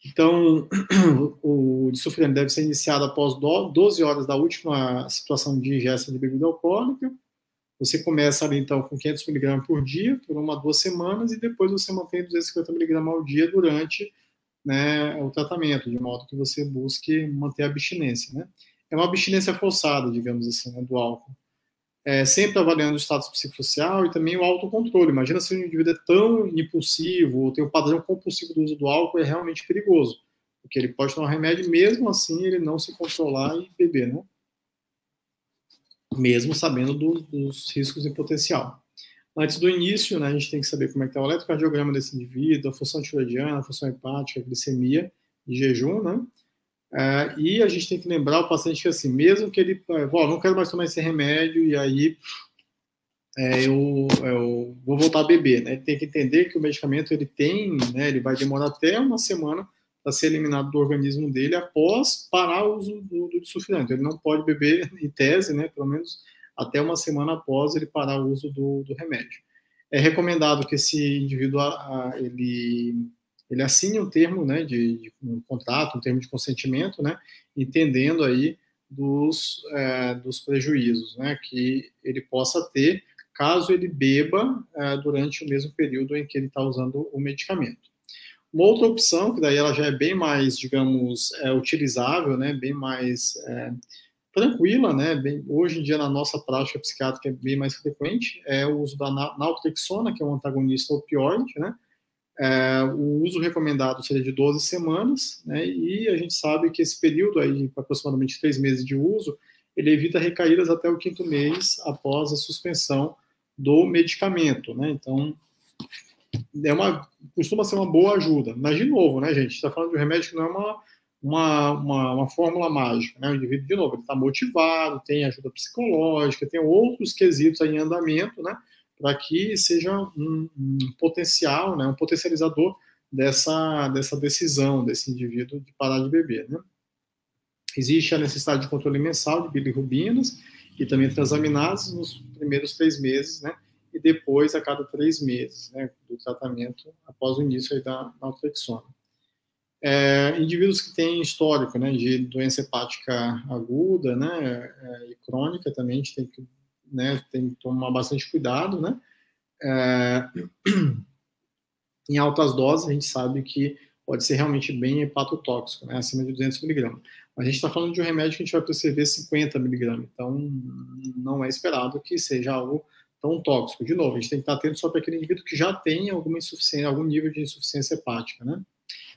Então, o disulfiram deve ser iniciado após 12 horas da última situação de ingesta de bebida alcoólica. Você começa ali, então, com 500 mg por dia, por 1 a 2 semanas, e depois você mantém 250 mg ao dia durante, né, o tratamento, de modo que você busque manter a abstinência, né? É uma abstinência forçada, digamos assim, né, do álcool. Sempre avaliando o status psicossocial e também o autocontrole. Imagina se o indivíduo é tão impulsivo ou tem um padrão compulsivo do uso do álcool, é realmente perigoso, porque ele pode tomar remédio e mesmo assim ele não se controlar e beber, né? Mesmo sabendo dos riscos em potencial. Antes do início, né, a gente tem que saber como é que está o eletrocardiograma desse indivíduo, a função tiroidiana, a função hepática, a glicemia de jejum, né? E a gente tem que lembrar o paciente que, assim, mesmo que ele, não quero mais tomar esse remédio, e aí eu vou voltar a beber, né? Ele tem que entender que o medicamento, ele tem, né, ele vai demorar até uma semana para ser eliminado do organismo dele após parar o uso do disulfiram. Então, ele não pode beber, em tese, né, pelo menos até uma semana após ele parar o uso do remédio. É recomendado que esse indivíduo, ele assine um termo, né, de um contrato, um termo de consentimento, né, entendendo aí dos prejuízos, né, que ele possa ter caso ele beba durante o mesmo período em que ele está usando o medicamento. Uma outra opção, que daí ela já é bem mais, digamos, utilizável, né, bem mais tranquila, né, hoje em dia na nossa prática psiquiátrica é bem mais frequente, é o uso da naltrexona, que é um antagonista opioide, né, O uso recomendado seria de 12 semanas, né, e a gente sabe que esse período aí, aproximadamente 3 meses de uso, ele evita recaídas até o 5º mês após a suspensão do medicamento, né, então costuma ser uma boa ajuda, mas de novo, né, gente, está falando de um remédio que não é uma fórmula mágica, né, o indivíduo, de novo, ele está motivado, tem ajuda psicológica, tem outros quesitos aí em andamento, né, para que seja um potencial, né, um potencializador dessa decisão desse indivíduo de parar de beber, né. Existe a necessidade de controle mensal de bilirrubinas e também transaminases nos primeiros 3 meses, né, e depois a cada 3 meses, né, do tratamento após o início aí da naltrexona. Indivíduos que têm histórico, né, de doença hepática aguda, né, e crônica também a gente tem que, né, tem que tomar bastante cuidado, né. Em altas doses a gente sabe que pode ser realmente bem hepatotóxico, né, acima de 200 mg. Mas a gente está falando de um remédio que a gente vai prescrever 50 mg, então não é esperado que seja algo tão tóxico. De novo, a gente tem que estar atento só para aquele indivíduo que já tem alguma insuficiência, algum nível de insuficiência hepática, né.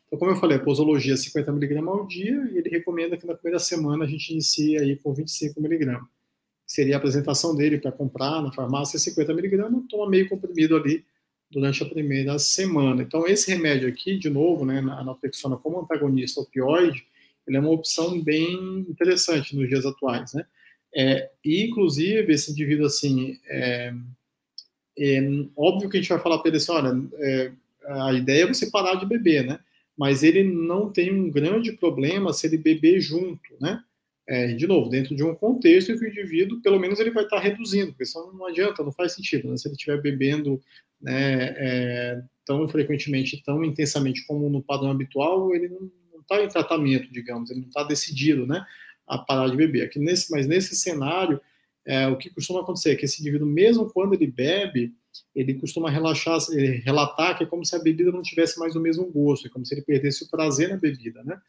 Então, como eu falei, a posologia é 50 mg ao dia, e ele recomenda que na primeira semana a gente inicie aí com 25 mg. Seria a apresentação dele para comprar na farmácia 50 mg, toma meio comprimido ali durante a primeira semana. Então, esse remédio aqui, de novo, né, a naltrexona como antagonista opioide, ele é uma opção bem interessante nos dias atuais, né? E, inclusive, esse indivíduo, assim, óbvio que a gente vai falar para ele assim, olha, a ideia é você parar de beber, né? Mas ele não tem um grande problema se ele beber junto, né? De novo, dentro de um contexto em que o indivíduo, pelo menos, ele vai estar reduzindo, porque senão não adianta, não faz sentido, né? Se ele estiver bebendo, né, tão frequentemente, tão intensamente como no padrão habitual, ele não está em tratamento, digamos, ele não está decidido, né, a parar de beber. Mas nesse cenário, o que costuma acontecer é que esse indivíduo, mesmo quando ele bebe, ele costuma relatar que é como se a bebida não tivesse mais o mesmo gosto, é como se ele perdesse o prazer na bebida, né?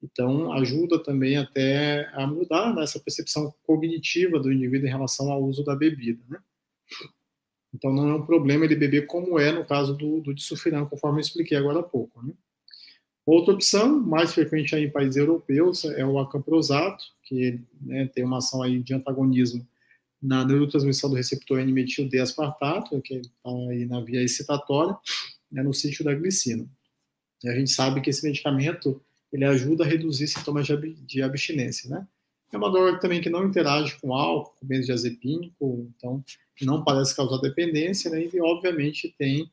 Então, ajuda também até a mudar, né, essa percepção cognitiva do indivíduo em relação ao uso da bebida, né? Então, não é um problema ele beber como é no caso do disulfiram, conforme eu expliquei agora há pouco, né? Outra opção, mais frequente aí em países europeus, é o acamprosato, que, né, tem uma ação aí de antagonismo na neurotransmissão do receptor N-metil D-aspartato, que está aí na via excitatória, né, no sítio da glicina. E a gente sabe que esse medicamento ele ajuda a reduzir sintomas de abstinência, né? É uma droga também que não interage com álcool, com benzodiazepínico, então não parece causar dependência, né? E obviamente tem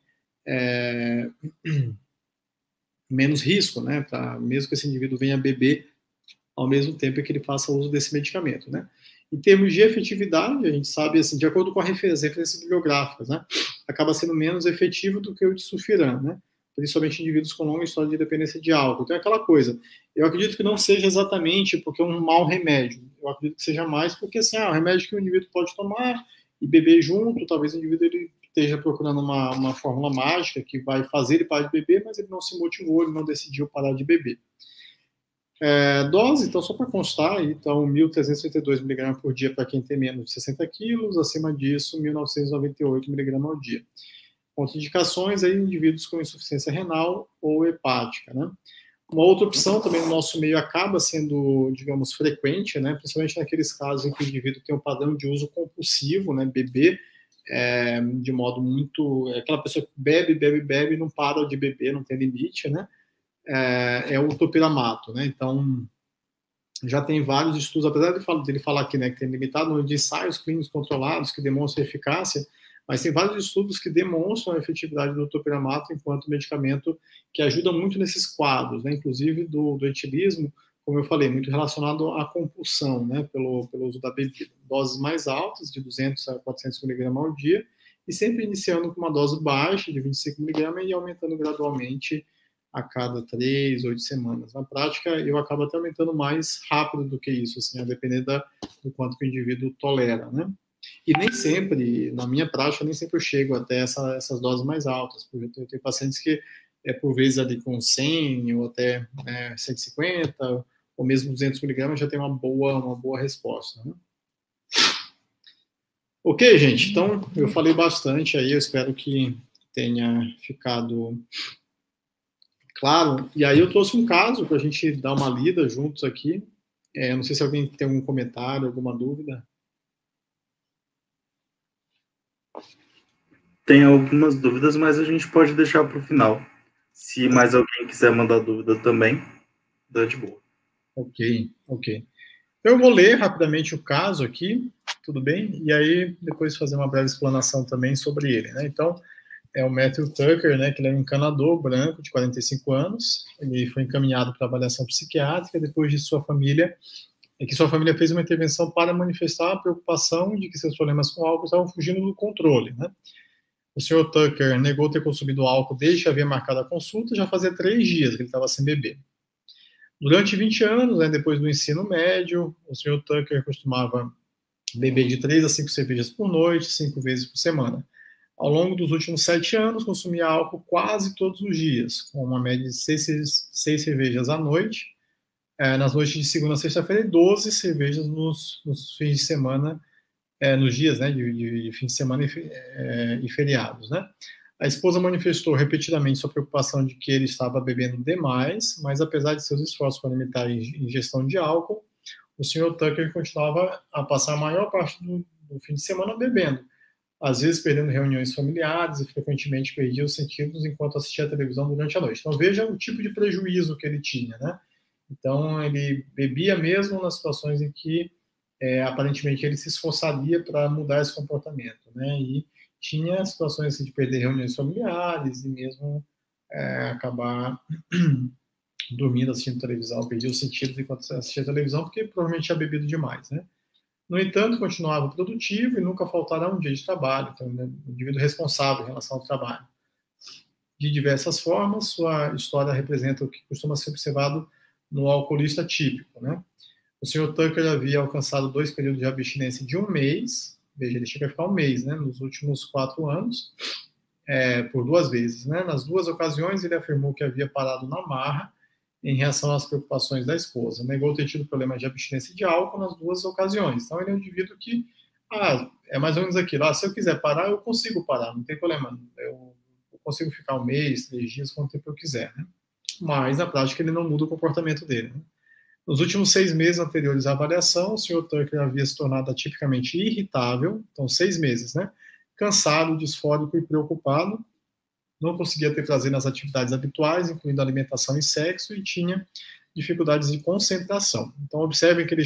menos risco, né? Mesmo que esse indivíduo venha beber ao mesmo tempo que ele faça uso desse medicamento, né? Em termos de efetividade, a gente sabe, assim, de acordo com as referências bibliográficas, né? Acaba sendo menos efetivo do que o disulfiram, né? Principalmente indivíduos com longa história de dependência de álcool. Então é aquela coisa, eu acredito que não seja exatamente porque é um mau remédio, eu acredito que seja mais porque, assim, é um remédio que o indivíduo pode tomar e beber junto, talvez o indivíduo ele esteja procurando uma fórmula mágica que vai fazer ele parar de beber, mas ele não se motivou, ele não decidiu parar de beber. Dose, então, só para constar, então, 1.332 mg por dia para quem tem menos de 60 quilos, acima disso, 1.998 mg ao dia. Contraindicações aí, indivíduos com insuficiência renal ou hepática, né? Uma outra opção também no nosso meio acaba sendo, digamos, frequente, né? Principalmente naqueles casos em que o indivíduo tem um padrão de uso compulsivo, né? Beber de modo muito... aquela pessoa que bebe, não para de beber, não tem limite, né? É o topiramato, né? Então, já tem vários estudos, apesar dele falar aqui, né, que tem limitado número de ensaios clínicos controlados que demonstram eficácia, mas tem vários estudos que demonstram a efetividade do topiramato enquanto medicamento que ajuda muito nesses quadros, né? Inclusive do etilismo, como eu falei, muito relacionado à compulsão, né, pelo uso da bebida. Doses mais altas, de 200 a 400 mg ao dia, e sempre iniciando com uma dose baixa, de 25 mg, e aumentando gradualmente a cada 3, 8 semanas. Na prática, eu acabo até aumentando mais rápido do que isso, assim, a depender do quanto que o indivíduo tolera, né? E nem sempre, na minha prática, nem sempre eu chego até essas doses mais altas, porque eu tenho pacientes que, por vezes, ali com 100 ou até 150, ou mesmo 200 miligramas, já tem uma boa resposta, né? Ok, gente, então eu falei bastante aí, eu espero que tenha ficado Claro, e aí eu trouxe um caso para a gente dar uma lida juntos aqui. Não sei se alguém tem algum comentário, alguma dúvida. Tem algumas dúvidas, mas a gente pode deixar para o final. Se mais alguém quiser mandar dúvida também, dá de boa. Ok. Eu vou ler rapidamente o caso aqui, tudo bem? E aí depois fazer uma breve explanação também sobre ele, né? Então, é o Matthew Tucker, né, que ele é um encanador branco de 45 anos, ele foi encaminhado para avaliação psiquiátrica depois de sua família fez uma intervenção para manifestar a preocupação de que seus problemas com álcool estavam fugindo do controle, né? O senhor Tucker negou ter consumido álcool desde que havia marcado a consulta, já fazia 3 dias que ele estava sem beber. Durante 20 anos, né, depois do ensino médio, o senhor Tucker costumava beber de 3 a 5 cervejas por noite, 5 vezes por semana. Ao longo dos últimos 7 anos, consumia álcool quase todos os dias, com uma média de 6 cervejas à noite, nas noites de segunda a sexta-feira, e 12 cervejas nos fins de semana, nos dias, né, de fim de semana e feriados, né. A esposa manifestou repetidamente sua preocupação de que ele estava bebendo demais, mas apesar de seus esforços para limitar a ingestão de álcool, o Sr. Tucker continuava a passar a maior parte do fim de semana bebendo, às vezes perdendo reuniões familiares e frequentemente perdia os sentidos enquanto assistia a televisão durante a noite. Então veja o tipo de prejuízo que ele tinha, né? Então ele bebia mesmo nas situações em que aparentemente ele se esforçaria para mudar esse comportamento, né? E tinha situações assim, de perder reuniões familiares e mesmo acabar dormindo assistindo televisão, perdia os sentidos enquanto assistia televisão, porque provavelmente tinha bebido demais, né? No entanto, continuava produtivo e nunca faltará um dia de trabalho, então, né, um indivíduo responsável em relação ao trabalho. De diversas formas, sua história representa o que costuma ser observado no alcoolista típico, né? O Sr. Tucker havia alcançado 2 períodos de abstinência de 1 mês, veja, ele chega a ficar 1 mês, né, nos últimos 4 anos, por 2 vezes, né? Nas 2 ocasiões, ele afirmou que havia parado na marra em reação às preocupações da esposa. Negou ter tido problemas de abstinência de álcool nas 2 ocasiões. Então, ele é um indivíduo que, é mais ou menos aquilo, se eu quiser parar, eu consigo parar, não tem problema. Eu consigo ficar 1 mês, 3 dias, quanto tempo eu quiser, né? Mas, na prática, ele não muda o comportamento dele, né? Nos últimos 6 meses anteriores à avaliação, o Sr. Tucker havia se tornado atipicamente irritável, então 6 meses, né? Cansado, disfórico e preocupado, não conseguia ter prazer nas atividades habituais, incluindo alimentação e sexo, e tinha dificuldades de concentração. Então, observem que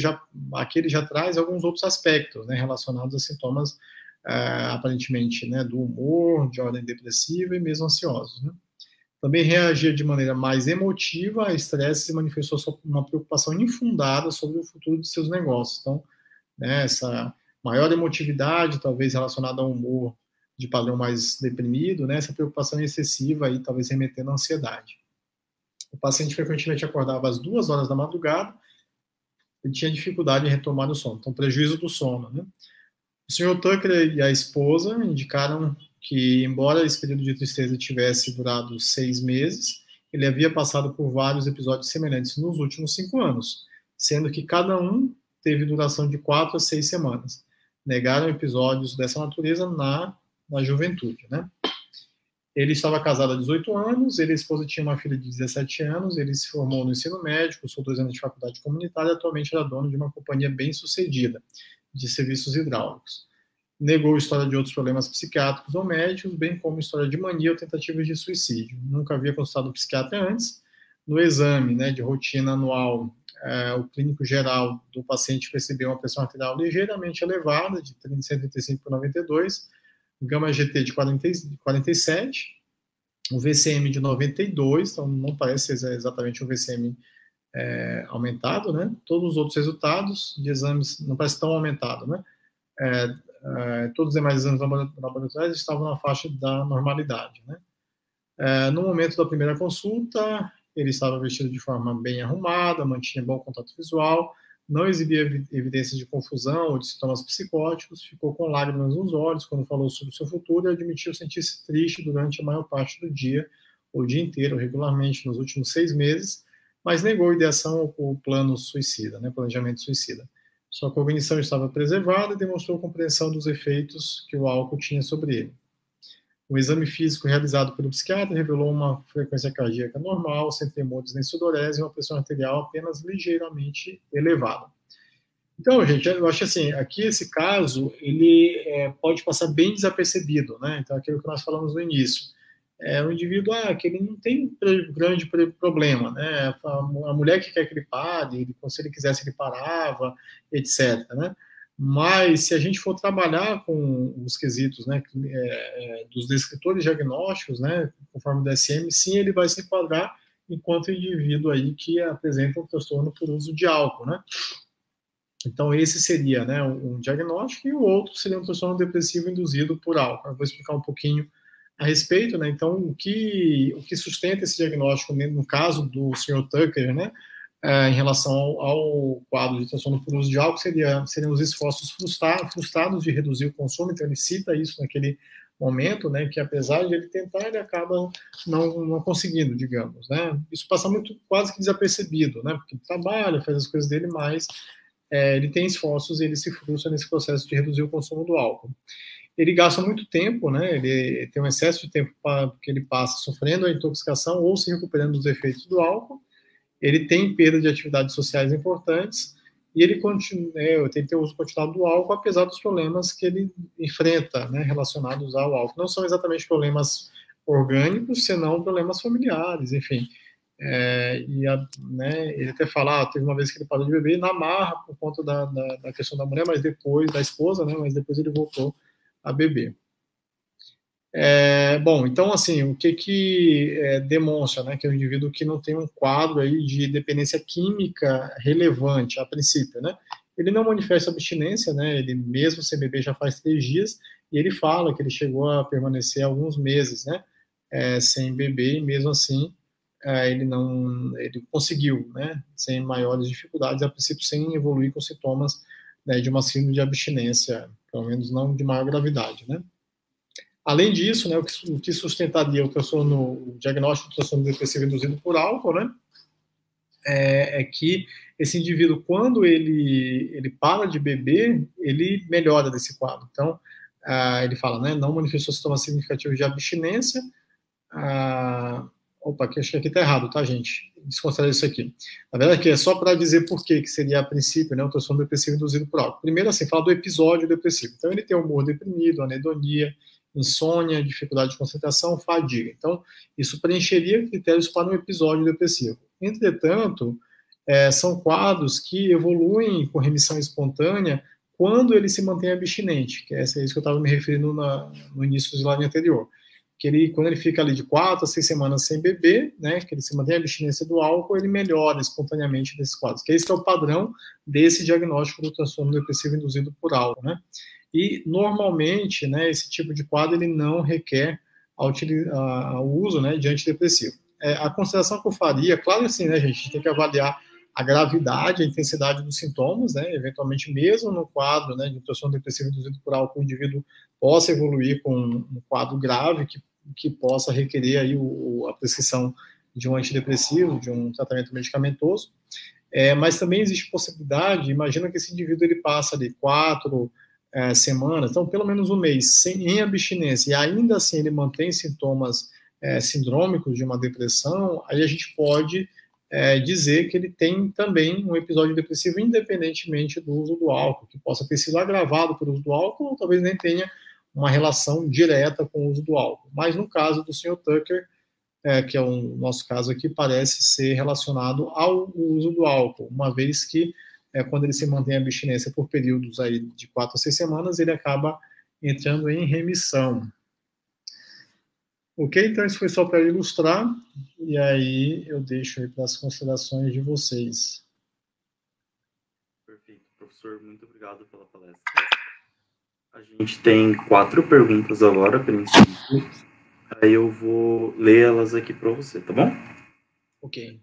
aqui ele já traz alguns outros aspectos, né, relacionados a sintomas, aparentemente, né, do humor, de ordem depressiva e mesmo ansiosos, né. Também reagia de maneira mais emotiva a estresse e manifestou uma preocupação infundada sobre o futuro de seus negócios. Então, né, essa maior emotividade, talvez relacionada ao humor de padrão mais deprimido, né, essa preocupação excessiva aí, talvez remetendo à ansiedade. O paciente frequentemente acordava às 2 horas da madrugada e tinha dificuldade em retomar o sono, então prejuízo do sono, né. O Sr. Tucker e a esposa indicaram que, embora esse período de tristeza tivesse durado 6 meses, ele havia passado por vários episódios semelhantes nos últimos 5 anos, sendo que cada um teve duração de 4 a 6 semanas. Negaram episódios dessa natureza na juventude, né? Ele estava casado há 18 anos, ele e a esposa tinham uma filha de 17 anos, ele se formou no ensino médio, cursou 2 anos de faculdade comunitária e atualmente era dono de uma companhia bem-sucedida de serviços hidráulicos. Negou história de outros problemas psiquiátricos ou médicos, bem como história de mania ou tentativas de suicídio. Nunca havia consultado um psiquiatra antes. No exame, né, de rotina anual, o clínico geral do paciente percebeu uma pressão arterial ligeiramente elevada, de 135 por 92, gama GT de 47, o VCM de 92, então não parece ser exatamente um VCM aumentado, né? Todos os outros resultados de exames não parece tão aumentado, né? Todos os demais exames laboratoriais estavam na faixa da normalidade, né? No momento da primeira consulta, ele estava vestido de forma bem arrumada, mantinha bom contato visual, não exibia evidências de confusão ou de sintomas psicóticos, ficou com lágrimas nos olhos quando falou sobre o seu futuro e admitiu sentir-se triste durante a maior parte do dia, ou o dia inteiro, regularmente, nos últimos 6 meses, mas negou ideação ou plano suicida, né, planejamento suicida. Sua cognição estava preservada e demonstrou compreensão dos efeitos que o álcool tinha sobre ele. O exame físico realizado pelo psiquiatra revelou uma frequência cardíaca normal, sem tremores nem sudorese, e uma pressão arterial apenas ligeiramente elevada. Então, gente, eu acho assim, aqui esse caso, ele pode passar bem desapercebido, né? Então, aquilo que nós falamos no início. É um indivíduo que ele não tem grande problema, né? A mulher que quer que ele pare, se ele quisesse ele parava, etc, né? Mas se a gente for trabalhar com os quesitos, né, dos descritores diagnósticos, né, conforme o DSM, sim, ele vai se enquadrar enquanto indivíduo aí que apresenta um transtorno por uso de álcool, né? Então, esse seria, né, um diagnóstico, e o outro seria um transtorno depressivo induzido por álcool. Eu vou explicar um pouquinho a respeito, né? Então, o que sustenta esse diagnóstico, no caso do Sr. Tucker, né, em relação ao quadro de transtorno por uso de álcool, seriam os esforços frustrados de reduzir o consumo. Então, ele cita isso naquele momento, né, que apesar de ele tentar, ele acaba não conseguindo, digamos, né? Isso passa quase que desapercebido, né? Porque ele trabalha, faz as coisas dele, mas ele tem esforços e ele se frustra nesse processo de reduzir o consumo do álcool. Ele gasta muito tempo, né? Ele tem um excesso de tempo que ele passa sofrendo a intoxicação ou se recuperando dos efeitos do álcool. Ele tem perda de atividades sociais importantes e ele tem que ter uso continuado do álcool, apesar dos problemas que ele enfrenta, né, relacionados ao álcool. Não são exatamente problemas orgânicos, senão problemas familiares, enfim. Né, ele até fala, teve uma vez que ele parou de beber na marra por conta da questão da mulher, mas depois, da esposa, né, mas depois ele voltou a beber. Bom, então, assim, o que demonstra, né, que é um indivíduo que não tem um quadro aí de dependência química relevante, a princípio, né? Ele não manifesta abstinência, né? Ele mesmo sem beber já faz 3 dias, e ele fala que ele chegou a permanecer alguns meses, né, sem beber, e mesmo assim ele conseguiu, né, sem maiores dificuldades, a princípio sem evoluir com sintomas, né, de uma síndrome de abstinência, pelo menos não de maior gravidade, né? Além disso, né, o que sustentaria o diagnóstico do transtorno depressivo induzido por álcool, né, é que esse indivíduo, quando ele para de beber, ele melhora desse quadro. Então, ele fala, né, não manifestou sintomas significativos de abstinência. Opa, que acho que aqui está errado, tá, gente? Desconsiderar isso aqui. Na verdade, aqui é só para dizer por que seria, a princípio, né, o transtorno depressivo induzido por álcool. Primeiro, assim, fala do episódio depressivo. Então, ele tem humor deprimido, anedonia, insônia, dificuldade de concentração, fadiga. Então, isso preencheria critérios para um episódio depressivo. Entretanto, são quadros que evoluem com remissão espontânea quando ele se mantém abstinente, que é isso que eu estava me referindo no início do slide anterior. Que quando ele fica ali de 4 a 6 semanas sem beber, né, que ele se mantém a abstinência do álcool, ele melhora espontaneamente desses quadros, que esse é o padrão desse diagnóstico do transtorno depressivo induzido por álcool, né? E, normalmente, né, esse tipo de quadro ele não requer o uso, né, de antidepressivo. A consideração que eu faria, claro assim, né, gente, a gente tem que avaliar a gravidade, a intensidade dos sintomas, né, eventualmente mesmo no quadro, né, de transtorno depressivo induzido por álcool, o indivíduo possa evoluir com um quadro grave que possa requerer aí a prescrição de um antidepressivo, de um tratamento medicamentoso. Mas também existe possibilidade, imagina que esse indivíduo ele passa ali 4 semanas, então pelo menos um mês em abstinência, e ainda assim ele mantém sintomas sindrômicos de uma depressão, aí a gente pode dizer que ele tem também um episódio depressivo independentemente do uso do álcool, que possa ter sido agravado pelo uso do álcool, ou talvez nem tenha uma relação direta com o uso do álcool. Mas no caso do Sr. Tucker, que é o nosso caso aqui, parece ser relacionado ao uso do álcool, uma vez que quando ele se mantém a abstinência por períodos aí de 4 a 6 semanas, ele acaba entrando em remissão. Ok? Então, isso foi só para ilustrar, e aí eu deixo aí para as considerações de vocês. Perfeito, professor, muito obrigado pela palestra. A gente tem 4 perguntas agora, a princípio, aí eu vou ler elas aqui para você, tá bom? Ok.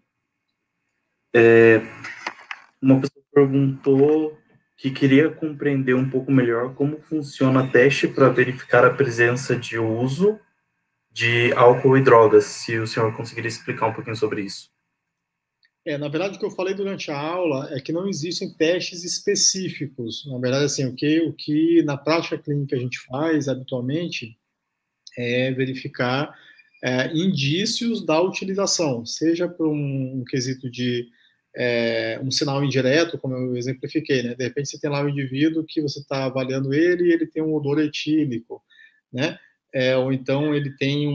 Uma pessoa perguntou que queria compreender um pouco melhor como funciona o teste para verificar a presença de uso de álcool e drogas, se o senhor conseguiria explicar um pouquinho sobre isso. Na verdade, o que eu falei durante a aula é que não existem testes específicos. Na verdade, assim, o que na prática clínica a gente faz habitualmente é verificar indícios da utilização, seja por um quesito de um sinal indireto, como eu exemplifiquei, né? De repente você tem lá um indivíduo que você está avaliando ele e ele tem um odor etílico, né? Ou então ele tem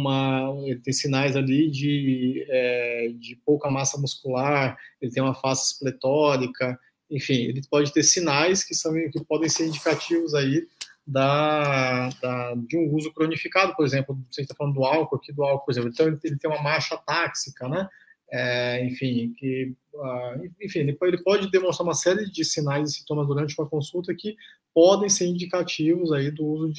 sinais ali de pouca massa muscular, ele tem uma face espletórica, enfim, ele pode ter sinais que podem ser indicativos aí de um uso cronificado, por exemplo, você está falando do álcool aqui, por exemplo, então ele tem uma marcha táxica, né? Enfim, ele pode demonstrar uma série de sinais e sintomas durante uma consulta que podem ser indicativos aí do uso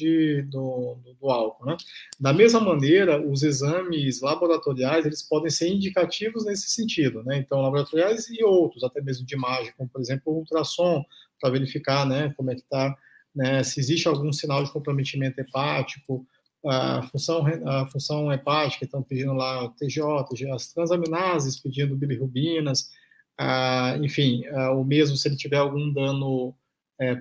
do álcool, né? Da mesma maneira, os exames laboratoriais, eles podem ser indicativos nesse sentido, né? Então, laboratoriais e outros, até mesmo de imagem, como, por exemplo, o ultrassom, para verificar, né, como é que está, né, se existe algum sinal de comprometimento hepático, a função hepática, estão pedindo lá TGO, as transaminases, pedindo bilirrubinas, enfim, o mesmo se ele tiver algum dano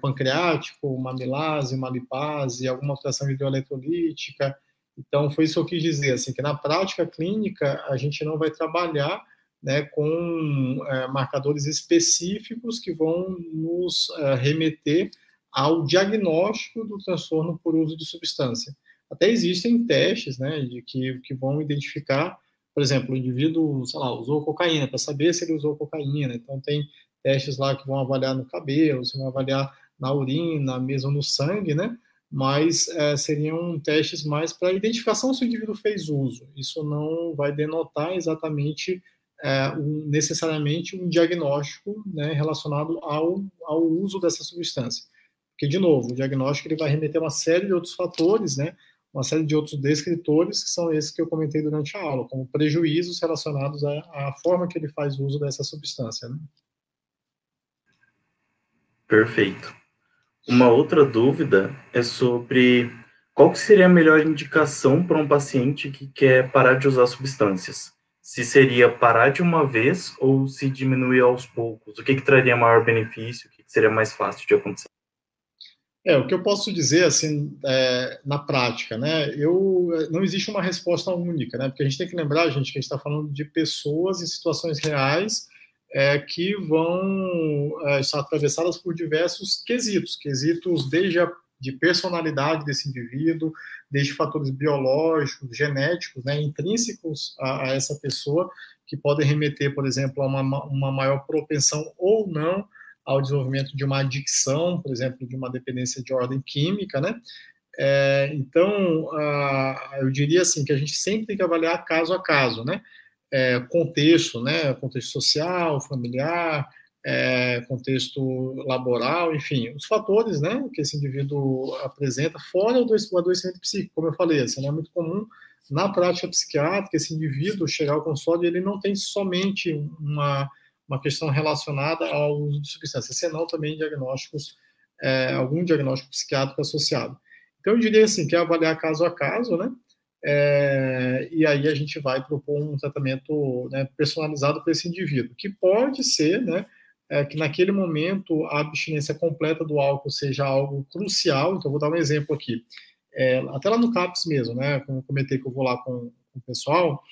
pancreático, uma amilase, uma lipase, alguma alteração hidroeletrolítica. Então, foi isso que eu quis dizer, assim, que na prática clínica a gente não vai trabalhar, né, com marcadores específicos que vão nos remeter ao diagnóstico do transtorno por uso de substância. Até existem testes, né, que vão identificar, por exemplo, o indivíduo, sei lá, usou cocaína, para saber se ele usou cocaína. Então, tem testes lá que vão avaliar no cabelo, vão avaliar na urina, mesmo no sangue, né? Mas seriam testes mais para identificação se o indivíduo fez uso. Isso não vai denotar exatamente, necessariamente, um diagnóstico, né, relacionado ao uso dessa substância. Porque, de novo, o diagnóstico ele vai remeter a uma série de outros fatores, né? Uma série de outros descritores, que são esses que eu comentei durante a aula, como prejuízos relacionados à forma que ele faz uso dessa substância, né? Perfeito. Uma outra dúvida é sobre qual que seria a melhor indicação para um paciente que quer parar de usar substâncias. Se seria parar de uma vez ou se diminuir aos poucos? O que traria maior benefício? O que seria mais fácil de acontecer? O que eu posso dizer, assim, na prática, né, não existe uma resposta única, né, porque a gente tem que lembrar, gente, que a gente está falando de pessoas em situações reais que vão estar atravessadas por diversos quesitos de personalidade desse indivíduo, desde fatores biológicos, genéticos, né, intrínsecos a essa pessoa, que podem remeter, por exemplo, a uma maior propensão ou não ao desenvolvimento de uma adicção, por exemplo, de uma dependência de ordem química, né? Então, eu diria assim, que a gente sempre tem que avaliar caso a caso, né? Contexto, né? Contexto social, familiar, contexto laboral, enfim, os fatores, né, que esse indivíduo apresenta, fora o adoecimento psíquico, como eu falei, assim, é muito comum na prática psiquiátrica esse indivíduo chegar ao consultório e ele não tem somente uma questão relacionada ao uso de substâncias, senão também diagnósticos, algum diagnóstico psiquiátrico associado. Então, eu diria assim, que é avaliar caso a caso, né? E aí a gente vai propor um tratamento, né, personalizado para esse indivíduo, que pode ser, né, que naquele momento a abstinência completa do álcool seja algo crucial. Então, vou dar um exemplo aqui. Até lá no CAPS mesmo, né, como eu comentei que eu vou lá com o pessoal,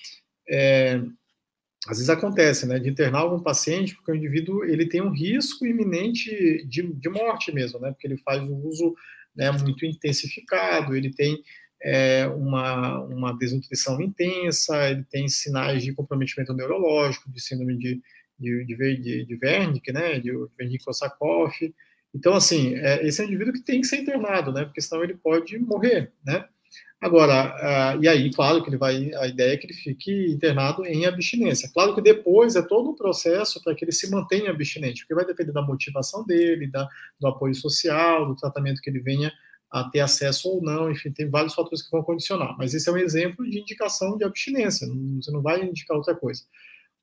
às vezes acontece, né, de internar algum paciente porque o indivíduo ele tem um risco iminente de morte mesmo, né, porque ele faz o uso, né, muito intensificado, ele tem uma desnutrição intensa, ele tem sinais de comprometimento neurológico, de síndrome de Wernicke, né, de Wernicke-Korsakoff. Então, assim, esse é um indivíduo que tem que ser internado, né, porque senão ele pode morrer, né. Agora, e aí, claro que a ideia é que ele fique internado em abstinência. Claro que depois é todo um processo para que ele se mantenha abstinente, porque vai depender da motivação dele, do apoio social, do tratamento que ele venha a ter acesso ou não, enfim, tem vários fatores que vão condicionar. Mas esse é um exemplo de indicação de abstinência, você não vai indicar outra coisa.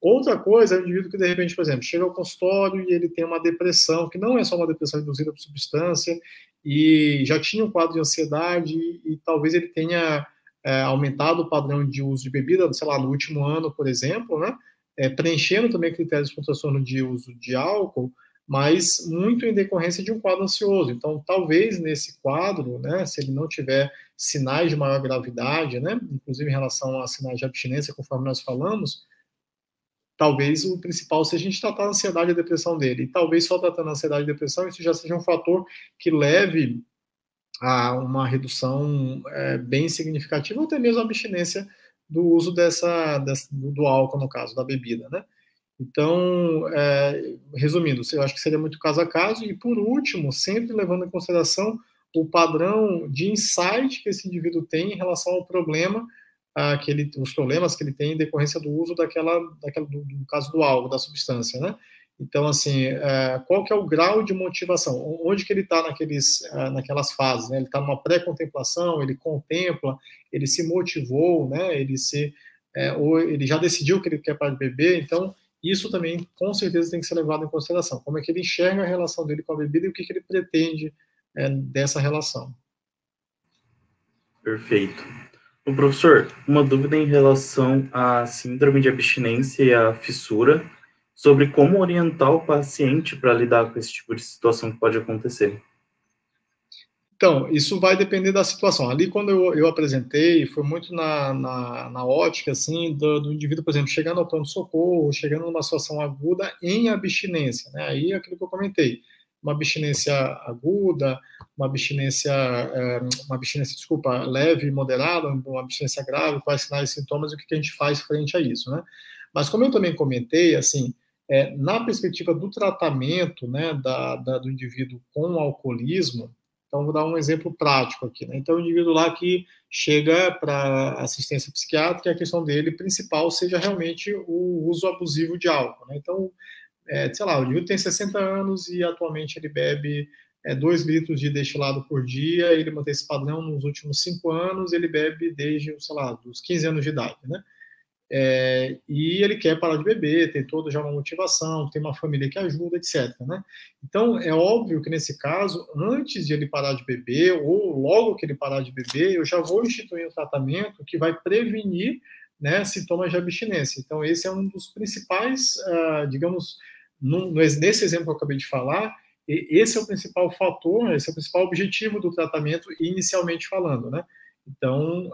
Outra coisa é o indivíduo que, de repente, por exemplo, chega ao consultório e ele tem uma depressão, que não é só uma depressão induzida por substância, e já tinha um quadro de ansiedade, e talvez ele tenha aumentado o padrão de uso de bebida, sei lá, no último ano, por exemplo, né? Preenchendo também critérios para o transtorno de uso de álcool. mas muito em decorrência de um quadro ansioso. Então, talvez nesse quadro, né, se ele não tiver sinais de maior gravidade, né, inclusive em relação a sinais de abstinência, conforme nós falamos, talvez o principal seja a gente tratar a ansiedade e a depressão dele. E talvez só tratando a ansiedade e a depressão, isso já seja um fator que leve a uma redução bem significativa, ou até mesmo a abstinência do uso do álcool, no caso, da bebida, né? Então, resumindo, eu acho que seria muito caso a caso, e por último, sempre levando em consideração o padrão de insight que esse indivíduo tem em relação ao problema, os problemas que ele tem em decorrência do uso do caso do álcool, da substância, né? Então, assim, qual que é o grau de motivação? Onde que ele está naquelas fases, né? Ele está numa pré-contemplação, ele contempla, ele se motivou, né? Ou ele já decidiu que ele quer parar de beber. Então, isso também, com certeza, tem que ser levado em consideração. Como é que ele enxerga a relação dele com a bebida e o que ele pretende dessa relação. Perfeito. O professor, uma dúvida em relação à síndrome de abstinência e à fissura, sobre como orientar o paciente para lidar com esse tipo de situação que pode acontecer. Então, isso vai depender da situação. Ali, quando eu apresentei, foi muito na ótica, assim, do indivíduo, por exemplo, chegando ao pronto-socorro, chegando numa situação aguda em abstinência, né? Aí é aquilo que eu comentei, uma abstinência aguda, uma abstinência, desculpa, leve, moderada, uma abstinência grave, quais sinais e sintomas e o que a gente faz frente a isso, né? Mas como eu também comentei, assim, na perspectiva do tratamento, né, do indivíduo com alcoolismo, então, vou dar um exemplo prático aqui, né? Então, o indivíduo lá que chega para assistência psiquiátrica, a questão dele principal seja realmente o uso abusivo de álcool, né? Então, sei lá, o indivíduo tem 60 anos e atualmente ele bebe 2 litros de destilado por dia, ele mantém esse padrão nos últimos 5 anos, ele bebe desde, sei lá, dos 15 anos de idade, né? E ele quer parar de beber, tem toda já uma motivação, tem uma família que ajuda, etc. Né? Então, é óbvio que nesse caso, antes de ele parar de beber, ou logo que ele parar de beber, eu já vou instituir um tratamento que vai prevenir, né, sintomas de abstinência. Então, esse é um dos principais, digamos, nesse exemplo que eu acabei de falar, esse é o principal fator, esse é o principal objetivo do tratamento, inicialmente falando, né? Então,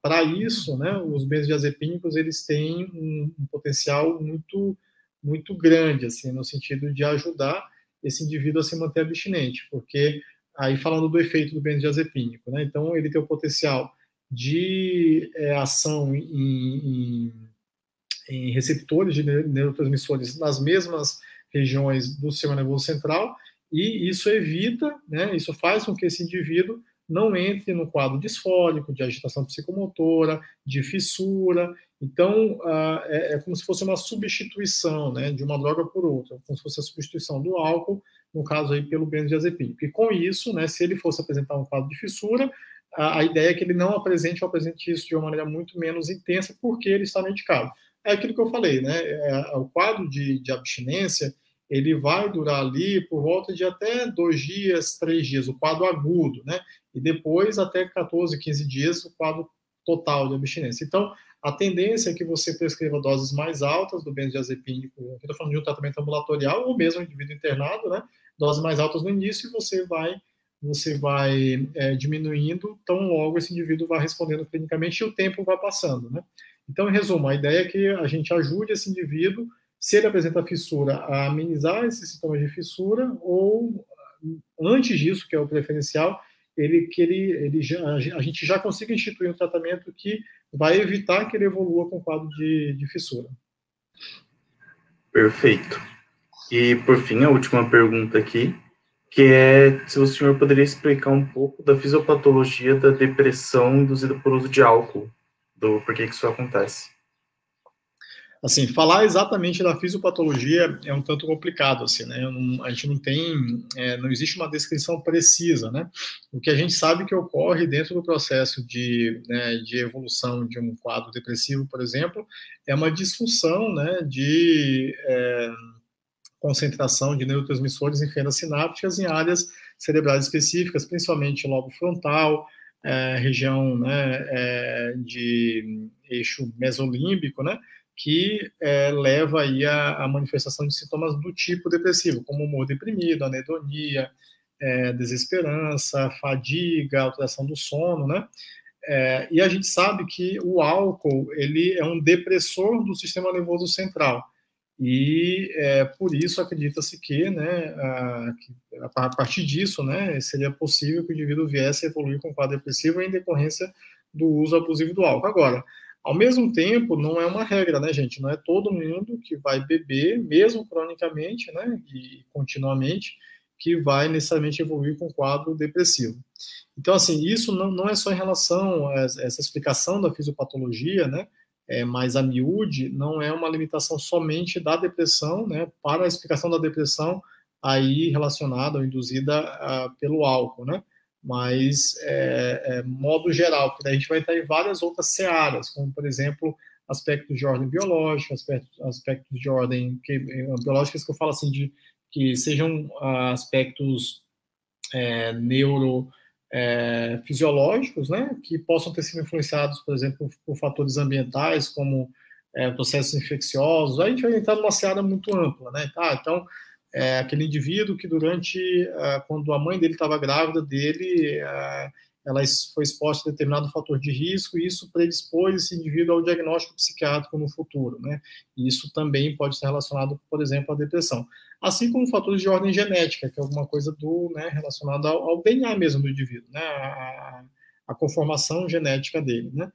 para isso, né, os benzodiazepínicos eles têm um potencial muito, muito grande, assim, no sentido de ajudar esse indivíduo a se manter abstinente, porque aí falando do efeito do benzodiazepínico, né, então ele tem o potencial de ação em receptores de neurotransmissores nas mesmas regiões do sistema nervoso central, e isso evita, né, isso faz com que esse indivíduo não entre no quadro disfórico, de agitação psicomotora, de fissura. Então, é como se fosse uma substituição, né, de uma droga por outra, como se fosse a substituição do álcool, no caso aí pelo benzodiazepínico. E com isso, né, se ele fosse apresentar um quadro de fissura, a ideia é que ele não apresente isso de uma maneira muito menos intensa, porque ele está medicado. É aquilo que eu falei, né, o quadro de abstinência, ele vai durar ali por volta de até 2 dias, 3 dias, o quadro agudo, né? E depois até 14, 15 dias, o quadro total de abstinência. Então, a tendência é que você prescreva doses mais altas do benzodiazepínico, eu estou falando de um tratamento ambulatorial, ou mesmo indivíduo internado, né? Doses mais altas no início, e você vai diminuindo, tão logo esse indivíduo vai respondendo clinicamente e o tempo vai passando, né? Então, em resumo, a ideia é que a gente ajude esse indivíduo, se ele apresenta fissura, a amenizar esses sintomas de fissura, ou antes disso, que é o preferencial, a gente já consiga instituir um tratamento que vai evitar que ele evolua com quadro de fissura. Perfeito. E, por fim, a última pergunta aqui, que é se o senhor poderia explicar um pouco da fisiopatologia da depressão induzida por uso de álcool, por que isso acontece. Assim, falar exatamente da fisiopatologia é um tanto complicado, assim, né? A gente não tem, não existe uma descrição precisa, né? O que a gente sabe que ocorre dentro do processo de evolução de um quadro depressivo, por exemplo, é uma disfunção, né, de concentração de neurotransmissores em fendas sinápticas em áreas cerebrais específicas, principalmente lobo frontal, região, né, de eixo mesolímbico, né? que leva aí a manifestação de sintomas do tipo depressivo, como humor deprimido, anedonia, desesperança, fadiga, alteração do sono, né? E a gente sabe que o álcool, ele é um depressor do sistema nervoso central. E por isso acredita-se que, né, a partir disso, né, seria possível que o indivíduo viesse a evoluir com quadro depressivo em decorrência do uso abusivo do álcool. Agora, ao mesmo tempo, não é uma regra, né, gente? Não é todo mundo que vai beber, mesmo cronicamente, né, e continuamente, que vai necessariamente evoluir com quadro depressivo. Então, assim, isso não é só em relação a essa explicação da fisiopatologia, né? Mas a miúde não é uma limitação somente da depressão, né? Para a explicação da depressão aí relacionada ou induzida pelo álcool, né? Mas, modo geral, porque daí a gente vai estar em várias outras searas, como, por exemplo, aspectos de ordem biológica, aspectos de ordem biológicas que eu falo assim, que sejam aspectos neuro fisiológicos, né, que possam ter sido influenciados, por exemplo, por fatores ambientais, como processos infecciosos. Aí a gente vai entrar numa seara muito ampla, né? Então, aquele indivíduo que quando a mãe dele estava grávida dele, ela foi exposta a determinado fator de risco e isso predispôs esse indivíduo ao diagnóstico psiquiátrico no futuro, né? E isso também pode estar relacionado, por exemplo, à depressão. Assim como fatores de ordem genética, que é alguma coisa relacionada ao DNA mesmo do indivíduo, né? A conformação genética dele, né?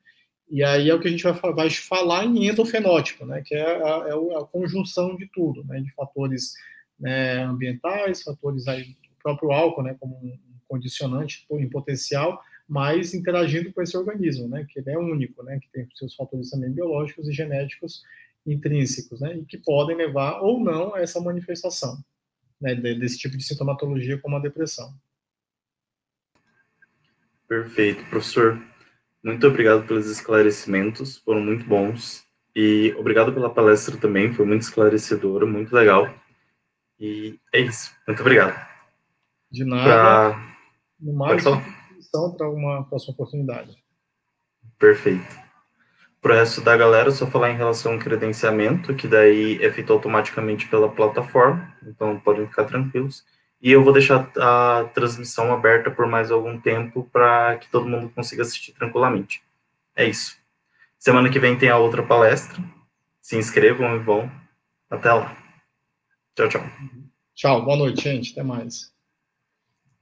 E aí é o que a gente vai falar em endofenótipo, né? Que é a conjunção de tudo, né? De fatores, né, ambientais, fatores aí do próprio álcool, né? Como um condicionante em potencial, mas interagindo com esse organismo, né? Que ele é único, né? Que tem seus fatores também biológicos e genéticos intrínsecos, né? E que podem levar ou não a essa manifestação, né? Desse tipo de sintomatologia como a depressão. Perfeito, professor. Muito obrigado pelos esclarecimentos, foram muito bons. E obrigado pela palestra também, foi muito esclarecedora, muito legal. E é isso. Muito obrigado. De nada. No mais, Pode falar? disposição para uma próxima oportunidade. Perfeito. Para o resto da galera, só falar em relação ao credenciamento, que daí é feito automaticamente pela plataforma, então podem ficar tranquilos. E eu vou deixar a transmissão aberta por mais algum tempo para que todo mundo consiga assistir tranquilamente. É isso. Semana que vem tem a outra palestra. Se inscrevam e vão. Até lá. Tchau, tchau. Tchau, boa noite, gente. Até mais.